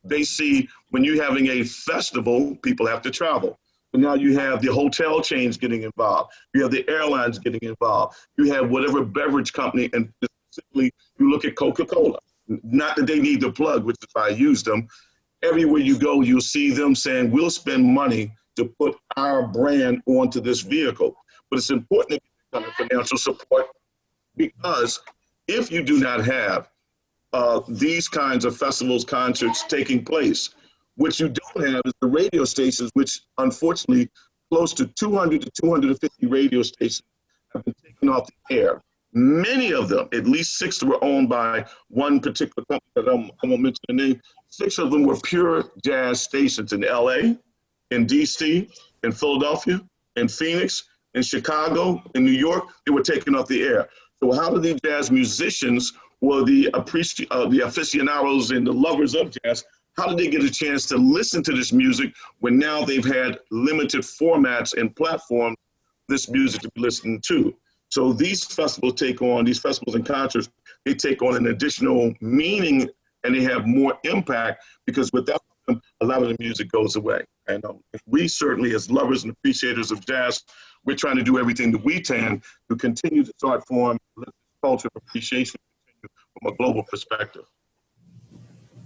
They see when you're having a festival, people have to travel. But now you have the hotel chains getting involved. You have the airlines getting involved. You have whatever beverage company, and specifically you look at Coca-Cola. Not that they need the plug, which is why I use them. Everywhere you go, you'll see them saying, we'll spend money to put our brand onto this vehicle. But it's important to get kind of financial support, because if you do not have these kinds of festivals, concerts taking place, what you don't have is the radio stations, which unfortunately close to 200 to 250 radio stations have been taken off the air. Many of them, at least 6 were owned by one particular company that I won't mention the name. 6 of them were pure jazz stations in LA, in DC, in Philadelphia, in Phoenix, in Chicago, in New York. They were taken off the air. So how do these jazz musicians, or the aficionados and the lovers of jazz, how did they get a chance to listen to this music when now they've had limited formats and platforms for this music to be listened to? So these festivals and concerts, they take on an additional meaning, and they have more impact, because without them, a lot of the music goes away. And we certainly, as lovers and appreciators of jazz, we're trying to do everything that we can to continue to start form culture of appreciation from a global perspective.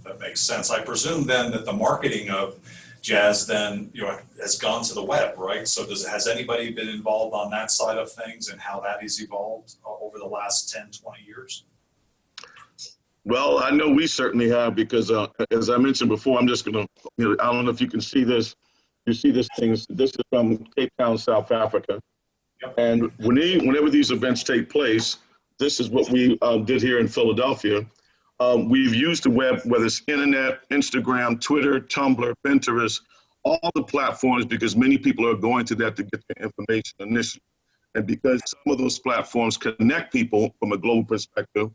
That makes sense. I presume then that the marketing of jazz then, has gone to the web, right? So has anybody been involved on that side of things, and how that has evolved over the last 10, 20 years? Well, I know we certainly have, because as I mentioned before, I'm just going to, I don't know if you can see this. You see this thing, this is from Cape Town, South Africa. Yep. And whenever these events take place, this is what we did here in Philadelphia. We've used the web, whether it's internet, Instagram, Twitter, Tumblr, Pinterest, all the platforms, because many people are going to that to get their information initially. And because some of those platforms connect people from a global perspective,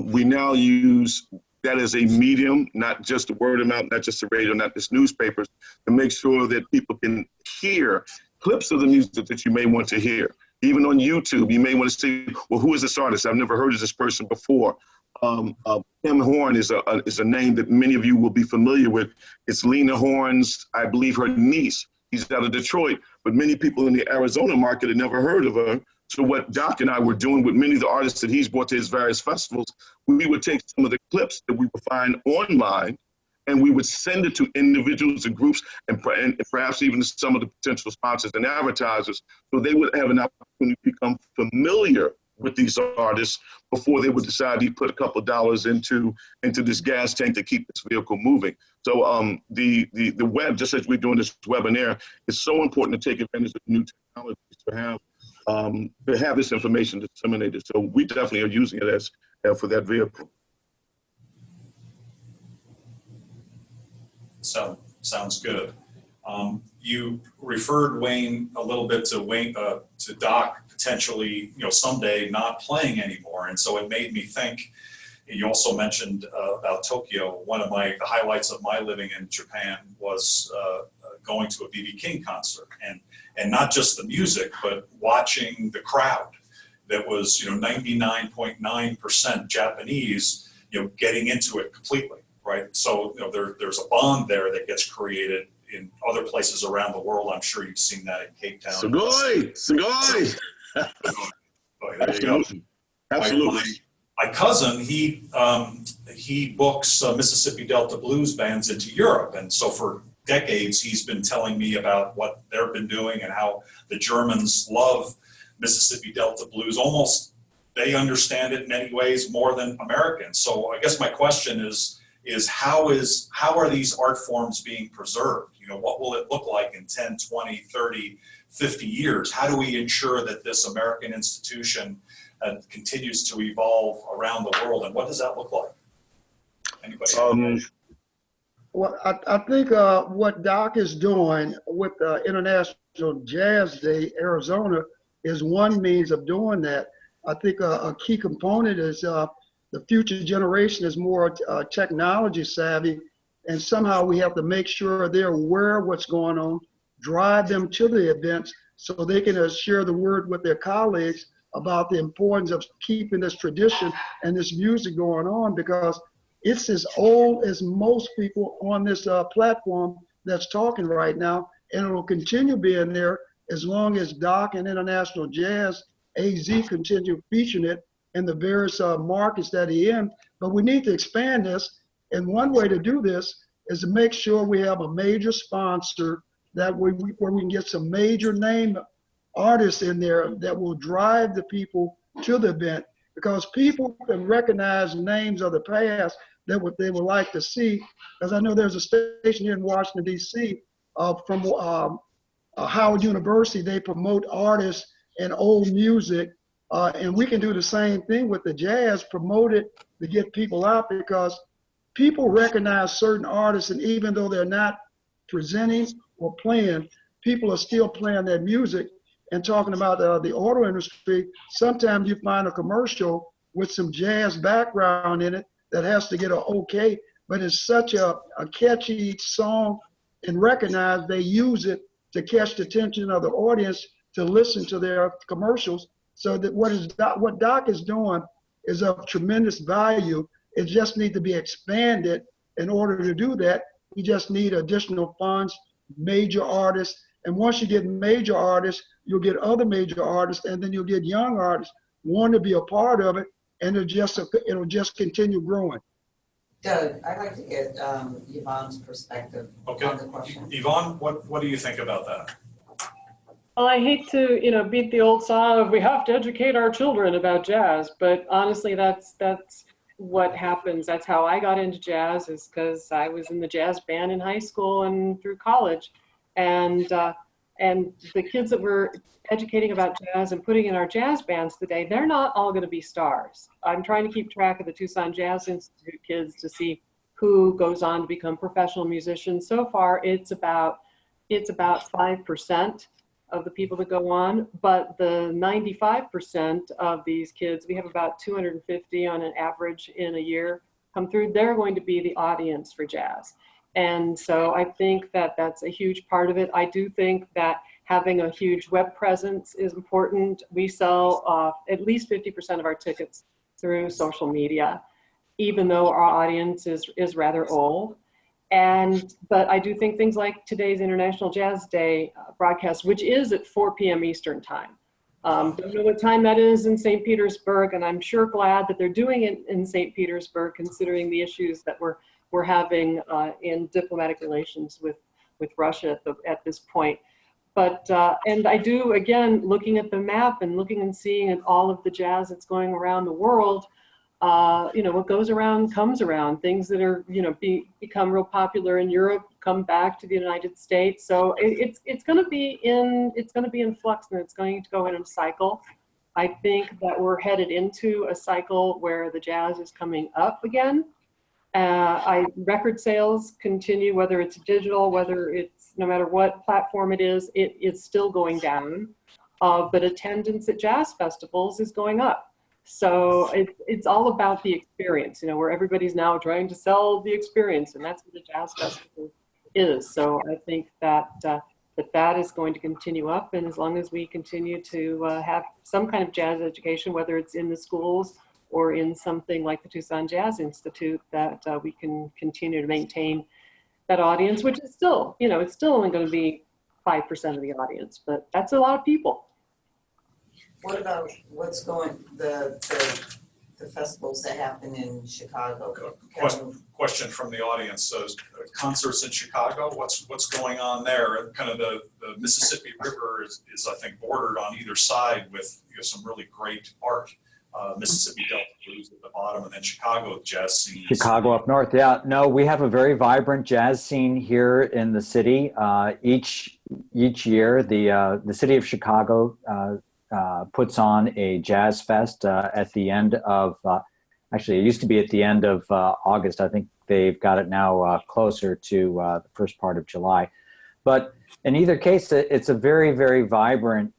we now use that as a medium, not just the word of mouth, not just the radio, not just newspapers, to make sure that people can hear clips of the music that you may want to hear. Even on YouTube, you may want to see, well, who is this artist? I've never heard of this person before. Kim Horn is a name that many of you will be familiar with. It's Lena Horne's, I believe, her niece. He's out of Detroit, but many people in the Arizona market had never heard of her. So what Doc and I were doing with many of the artists that he's brought to his various festivals, we would take some of the clips that we would find online, and we would send it to individuals and groups, and perhaps even some of the potential sponsors and advertisers, so they would have an opportunity to become familiar with these artists before they would decide to put a couple of dollars into this gas tank to keep this vehicle moving. So the web, just as we're doing this webinar, is so important to take advantage of new technologies to have this information disseminated. So we definitely are using it as for that vehicle. Sounds good. You referred, Wayne, a little bit to Doc potentially, someday not playing anymore, and so it made me think. You also mentioned about Tokyo. One of the highlights of my living in Japan was going to a B.B. King concert, and not just the music, but watching the crowd. that was, 99.9% Japanese, getting into it completely, right? So, there's a bond there that gets created in other places around the world. I'm sure you've seen that in Cape Town. Sugoi! Sugoi! There you go. Absolutely. My cousin, he books Mississippi Delta blues bands into Europe, and so for decades he's been telling me about what they've been doing and how the Germans love Mississippi Delta blues. Almost they understand it in many ways more than Americans. So I guess my question is how are these art forms being preserved? What will it look like in 10, 20, 30, 50 years? How do we ensure that this American institution continues to evolve around the world, and what does that look like? Anybody? Well, I think what Doc is doing with International Jazz Day, Arizona, is one means of doing that. I think a key component is the future generation is more technology savvy, and somehow we have to make sure they're aware of what's going on, drive them to the events so they can share the word with their colleagues about the importance of keeping this tradition and this music going on, because it's as old as most people on this platform that's talking right now, and it will continue being there as long as Doc and International Jazz, AZ, continue featuring it in the various markets that he's in. But we need to expand this, and one way to do this is to make sure we have a major sponsor where we can get some major name artists in there that will drive the people to the event, because people can recognize names of the past that what they would like to see. Because I know there's a station here in Washington, D.C. From Howard University. They promote artists and old music, and we can do the same thing with the jazz, promote it to get people out, because people recognize certain artists, and even though they're not presenting or playing, people are still playing their music. And talking about the auto industry, sometimes you find a commercial with some jazz background in it that has to get an okay, but it's such a catchy song and recognized, they use it to catch the attention of the audience to listen to their commercials. So that what Doc is doing is of tremendous value. It just needs to be expanded. In order to do that, we just need additional funds, major artists. And once you get major artists, you'll get other major artists, and then you'll get young artists want to be a part of it, and it'll just continue growing. Doug, I'd like to get Yvonne's perspective on the question. Yvonne, what do you think about that? Well, I hate to, beat the old song of we have to educate our children about jazz, but honestly, that's what happens. That's how I got into jazz, is because I was in the jazz band in high school and through college. And the kids that we're educating about jazz and putting in our jazz bands today, they're not all going to be stars. I'm trying to keep track of the Tucson Jazz Institute kids to see who goes on to become professional musicians. So far, it's about 5% of the people that go on, but the 95% of these kids, we have about 250 on an average in a year come through. They're going to be the audience for jazz. And so I think that that's a huge part of it. I do think that having a huge web presence is important. We sell at least 50% of our tickets through social media, even though our audience is rather old. But I do think things like today's International Jazz Day broadcast, which is at 4 p.m. Eastern time. Don't know what time that is in St. Petersburg, and I'm sure glad that they're doing it in St. Petersburg, considering the issues that we're having in diplomatic relations with Russia at this point. But, and I do, again, looking at the map and looking and seeing at all of the jazz that's going around the world, what goes around comes around. Things that are, become real popular in Europe come back to the United States. So it's going to be in flux, and it's going to go in a cycle. I think that we're headed into a cycle where the jazz is coming up again. Record sales continue, whether it's digital, whether it's no matter what platform it is still going down. But attendance at jazz festivals is going up. So it's all about the experience, where everybody's now trying to sell the experience, and that's what a jazz festival is. So I think that that is going to continue up. And as long as we continue to have some kind of jazz education, whether it's in the schools or in something like the Tucson Jazz Institute, that we can continue to maintain that audience, which is still, it's still only going to be 5% of the audience, but that's a lot of people. What about what's going, the festivals that happen in Chicago? Question from the audience. So concerts in Chicago, what's going on there? Kind of the Mississippi River is I think bordered on either side with some really great art. Mississippi Delta Blues at the bottom, and then Chicago jazz scene. Chicago up north, yeah. No, we have a very vibrant jazz scene here in the city. Each year, the city of Chicago puts on a jazz fest at the end of, actually it used to be at the end of August. I think they've got it now closer to the first part of July. But in either case, it's a very, very vibrant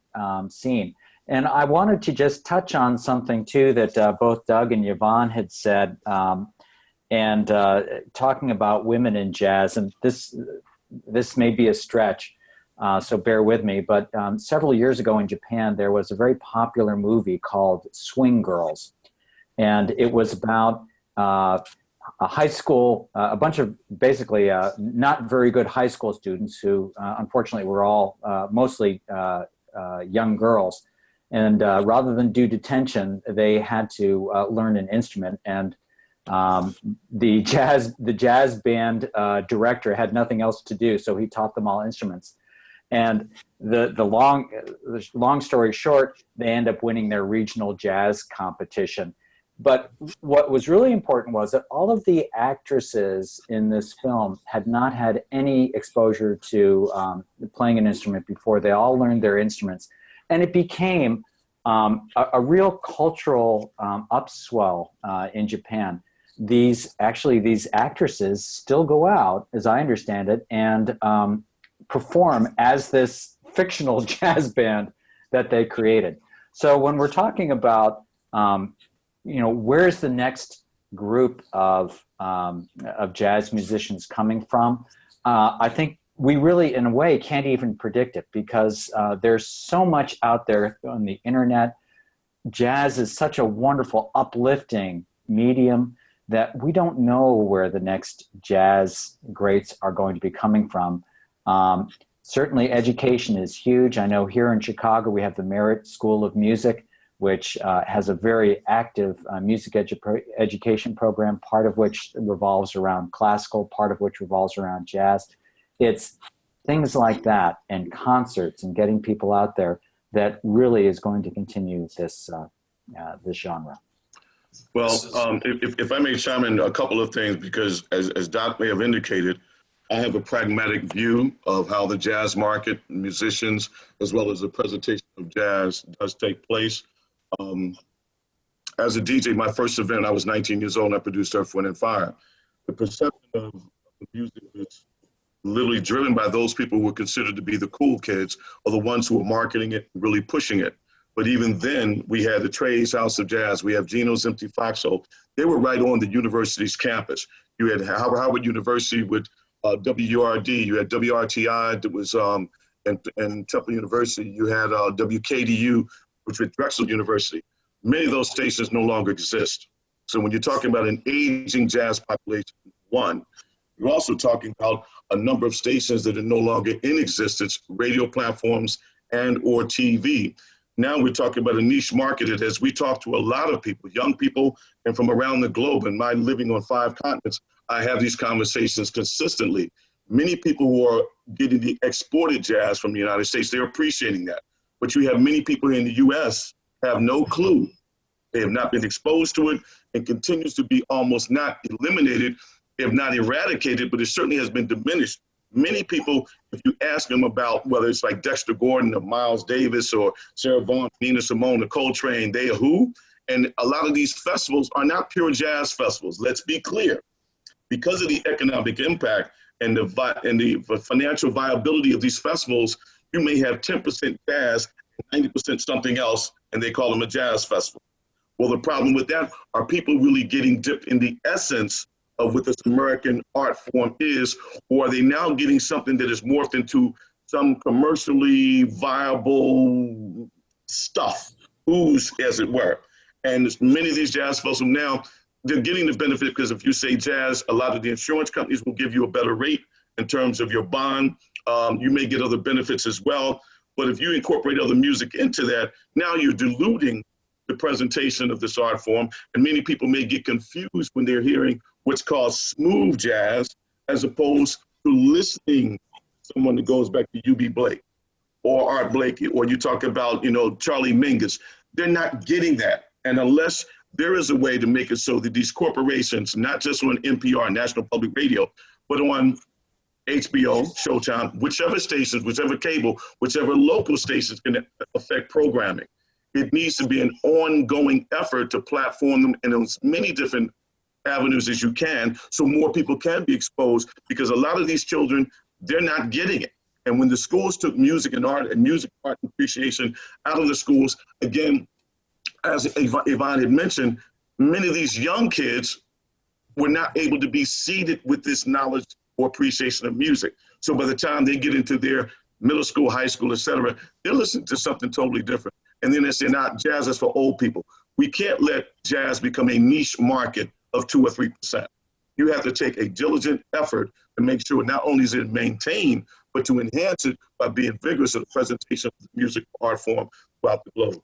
scene. And I wanted to just touch on something too that both Doug and Yvonne had said, and talking about women in jazz. And this may be a stretch, so bear with me. But several years ago in Japan, there was a very popular movie called Swing Girls, and it was about a high school, a bunch of basically not very good high school students who, unfortunately, were all mostly young girls. And rather than do detention, they had to learn an instrument. And the jazz band director had nothing else to do, so he taught them all instruments. And the long story short, they end up winning their regional jazz competition. But what was really important was that all of the actresses in this film had not had any exposure to playing an instrument before. They all learned their instruments. And it became a real cultural upswell in Japan. These actresses still go out, as I understand it, and perform as this fictional jazz band that they created. So when we're talking about, where's the next group of jazz musicians coming from, I think we really, in a way, can't even predict it because there's so much out there on the internet. Jazz is such a wonderful, uplifting medium that we don't know where the next jazz greats are going to be coming from. Certainly, education is huge. I know here in Chicago, we have the Merit School of Music, which has a very active music education program, part of which revolves around classical, part of which revolves around jazz. It's things like that and concerts and getting people out there that really is going to continue this genre. Well, if I may chime in a couple of things, because as Doc may have indicated, I have a pragmatic view of how the jazz market, musicians, as well as the presentation of jazz does take place. As a DJ, my first event, I was 19 years old and I produced Earth, Wind & Fire. The perception of music is literally driven by those people who are considered to be the cool kids or the ones who are marketing it, really pushing it. But even then, we had the Trey's House of Jazz, we have Gino's Empty Foxhole. They were right on the university's campus. You had Howard University with WURD, you had WRTI that was in Temple University, you had WKDU, which was Drexel University. Many of those stations no longer exist. So when you're talking about an aging jazz population, one, you're also talking about a number of stations that are no longer in existence, radio platforms and or TV. Now we're talking about a niche market. As we talk to a lot of people, young people, and from around the globe, and my living on 5 continents, I have these conversations consistently. Many people who are getting the exported jazz from the United States, they're appreciating that. But you have many people in the US have no clue. They have not been exposed to it and continues to be almost not eliminated, if not eradicated, but it certainly has been diminished. Many people, if you ask them about whether it's like Dexter Gordon or Miles Davis or Sarah Vaughan, Nina Simone, or Coltrane, they are who? And a lot of these festivals are not pure jazz festivals. Let's be clear. Because of the economic impact and the financial viability of these festivals, you may have 10% jazz and 90% something else, and they call them a jazz festival. Well, the problem with that are people really getting dipped in the essence of what this American art form is, or are they now getting something that is morphed into some commercially viable stuff, ooze, as it were. And many of these jazz festivals now, they're getting the benefit because if you say jazz, a lot of the insurance companies will give you a better rate in terms of your bond. You may get other benefits as well. But if you incorporate other music into that, now you're diluting the presentation of this art form. And many people may get confused when they're hearing what's called smooth jazz, as opposed to listening to someone that goes back to U.B. Blake or Art Blakey, or you talk about, Charlie Mingus. They're not getting that. And unless there is a way to make it so that these corporations, not just on NPR, National Public Radio, but on HBO, Showtime, whichever stations, whichever cable, whichever local stations can affect programming. It needs to be an ongoing effort to platform them in as many different avenues as you can so more people can be exposed, because a lot of these children, they're not getting it. And when the schools took music and art appreciation out of the schools, again, as Yvonne had mentioned, many of these young kids were not able to be seeded with this knowledge or appreciation of music. So by the time they get into their middle school, high school, et cetera, they're listening to something totally different. And then they say, jazz is for old people. We can't let jazz become a niche market of 2 or 3%. You have to take a diligent effort to make sure not only is it maintained, but to enhance it by being vigorous in the presentation of the music art form throughout the globe.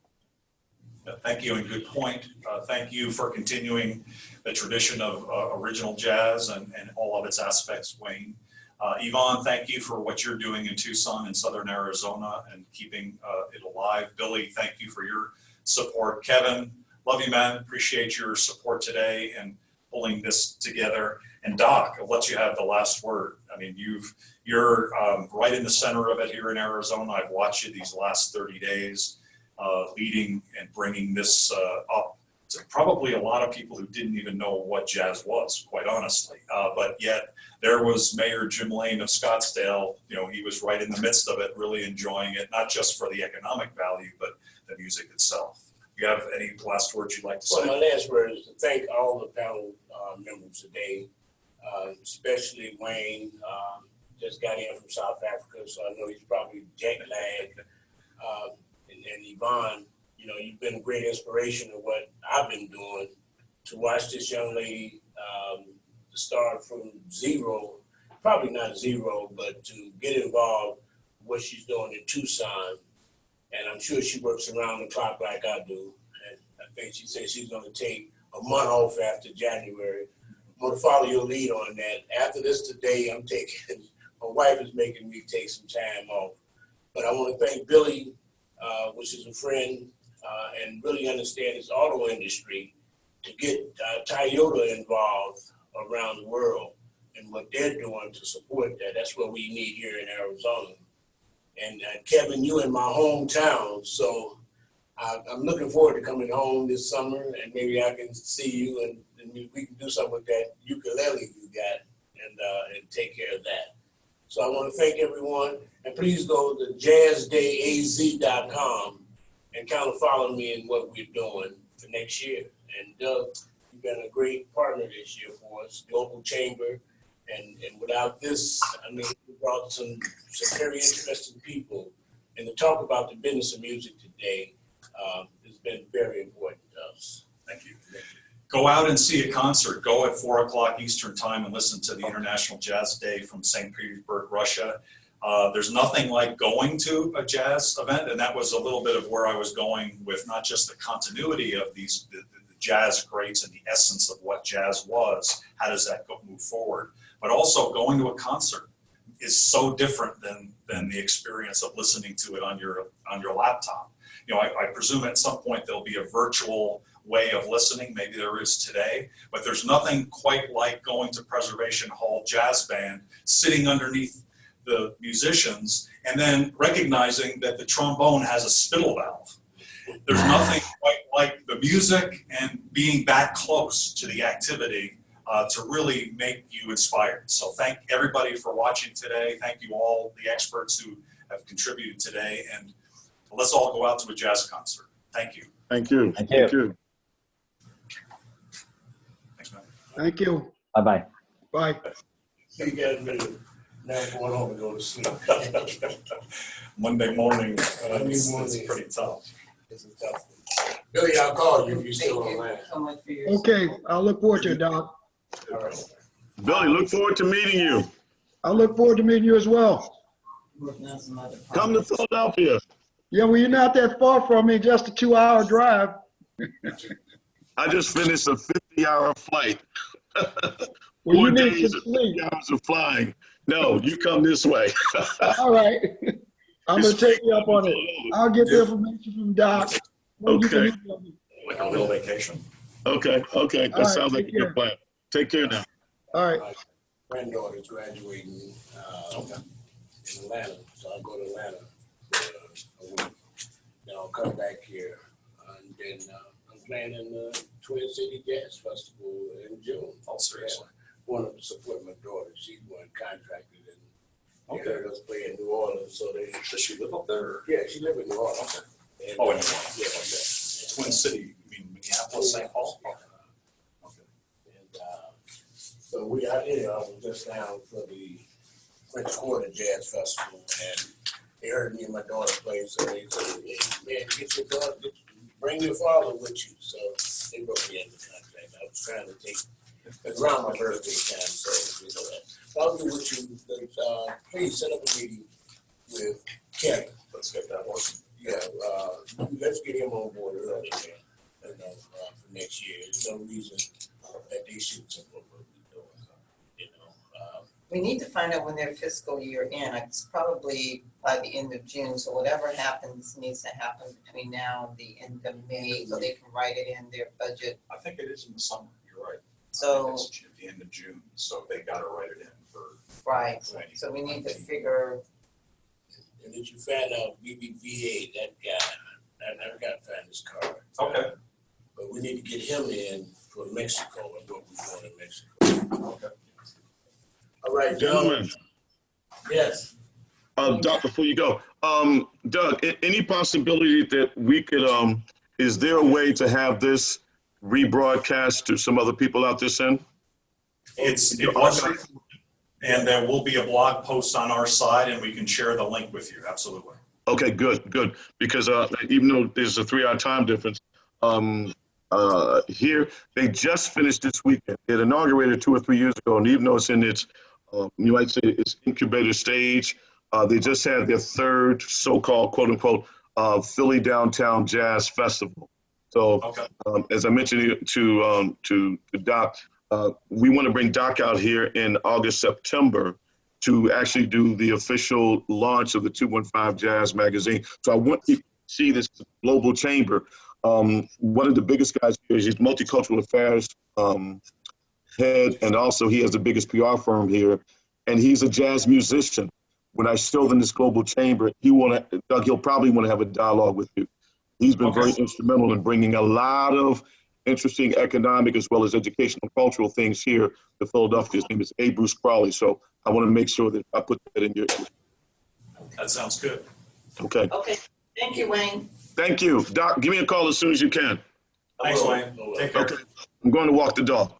Thank you, and good point. Thank you for continuing the tradition of original jazz and all of its aspects, Wayne. Yvonne, thank you for what you're doing in Tucson and Southern Arizona and keeping it alive. Billy, thank you for your support. Kevin, love you, man. Appreciate your support today and pulling this together. And Doc, I'll let you have the last word. I mean, you're right in the center of it here in Arizona. I've watched you these last 30 days. Leading and bringing this up to probably a lot of people who didn't even know what jazz was, quite honestly. But yet there was Mayor Jim Lane of Scottsdale. He was right in the midst of it, really enjoying it, not just for the economic value, but the music itself. Do you have any last words you'd like to say? Well, my last word is to thank all the panel members today, especially Wayne. Just got in from South Africa, so I know he's probably jet lagged. And Yvonne, you've been a great inspiration of what I've been doing, to watch this young lady to start from zero, probably not zero, but to get involved with what she's doing in Tucson. And I'm sure she works around the clock like I do. And I think she said she's going to take a month off after January. I'm going to follow your lead on that. After this today, my wife is making me take some time off. But I want to thank Billy, which is a friend, and really understand this auto industry, to get Toyota involved around the world and what they're doing to support that. That's what we need here in Arizona. And Kevin, you in my hometown, so I'm looking forward to coming home this summer, and maybe I can see you and we can do something with that ukulele you got and take care of that. So I want to thank everyone, and please go to jazzdayaz.com and kind of follow me in what we're doing for next year. And Doug, you've been a great partner this year for us, Global Chamber. And without this, we brought some very interesting people. And to talk about the business of music today has been very important to us. Thank you. Go out and see a concert. Go at 4 o'clock Eastern time and listen to the International Jazz Day from St. Petersburg, Russia. There's nothing like going to a jazz event, and that was a little bit of where I was going with not just the continuity of the jazz greats and the essence of what jazz was, how does that move forward, but also going to a concert is so different than the experience of listening to it on your laptop. I presume at some point there'll be a virtual way of listening, maybe there is today, but there's nothing quite like going to Preservation Hall Jazz Band, sitting underneath the musicians, and then recognizing that the trombone has a spittle valve. There's nothing quite like the music and being that close to the activity to really make you inspired. So thank everybody for watching today. Thank you all the experts who have contributed today, and let's all go out to a jazz concert. Thank you. Thank you. Thank you. Thank you. Thank you. Bye-bye. Bye. See you guys later. Now going home and go to sleep. Monday morning, Monday it's morning. pretty tough. It's a tough one. Billy, I'll call you if you're still Thank you online. so much for your. Okay, I look forward to it, Doc. All right. Billy, look forward to meeting you. I look forward to meeting you as well. Working on some other Come to projects. Philadelphia. Yeah, well, you're not that far from me, just a 2-hour drive. I just finished a 50-hour flight. Well, you 4 need days some and sleep. 50 hours of flying. No, you come this way. All right. I'm gonna take you up on it. I'll get the information from Doc. Well, you can Okay. email me. Like a little vacation. Okay. All That right, sounds like a take care. good plan. Take care now. All right. My granddaughter's graduating in Atlanta, so I'll go to Atlanta for a week. Then I'll come back here, and then I'm planning the Twin City Jazz Festival in June. Oh, seriously. Want to support my daughter. She's one contracted, and they Okay. heard us play in New Orleans, so they. Does she live up there? Yeah, she live in New Orleans. And, Oh, in New Orleans. Yeah, okay. Twin City, you mean Minneapolis, St. Paul? Okay. And so we out here, I was just down for the French Quarter Jazz Festival, and they heard me and my daughter play, so they said, hey, man, get your daughter, bring your father with you. So they wrote me in the contract. I was trying to take, it's around my birthday time, so you know that. So I'll do what you, please set up a meeting with Kevin. Let's get that working. Yeah, let's get him on board early, man, for next year. There's no reason that they should support what we're doing, you know. We need to find out when their fiscal year ends. It's probably by the end of June, so whatever happens needs to happen between now and the end of May, so they can write it in their budget. I think it is in the summer, you're right. So, It's at the end of June, so they gotta write it in for. right, so we need to figure, And did you find out BBVA, that guy, I never got to find his card. Okay. But we need to get him in for Mexico and what we're doing in Mexico. Okay. All right, Gentlemen, Yes. Doc, before you go, Doug, any possibility that we could, is there a way to have this rebroadcast to some other people out this end? It was, and there will be a blog post on our side, and we can share the link with you, absolutely. Okay, good. Because even though there's a 3-hour time difference, here, they just finished this weekend. It inaugurated 2 or 3 years ago, and even though it's in its, you might say its incubator stage, they just had their 3rd so-called, quote unquote, Philly Downtown Jazz Festival. So, Okay. as I mentioned to Doc, we want to bring Doc out here in August, September to actually do the official launch of the 215 Jazz magazine. So I want you to see this global chamber. One of the biggest guys here is he's multicultural affairs head, and also he has the biggest PR firm here, and he's a jazz musician. When I show them this global chamber, Doug, he'll probably want to have a dialogue with you. He's been very instrumental in bringing a lot of interesting economic as well as educational cultural things here to Philadelphia. His name is A. Bruce Crowley. So I want to make sure that I put that in your. That sounds good. Okay. okay, thank you, Wayne. Thank you. Doc, give me a call as soon as you can. Thanks, Wayne. Take care. Okay. I'm going to walk the dog.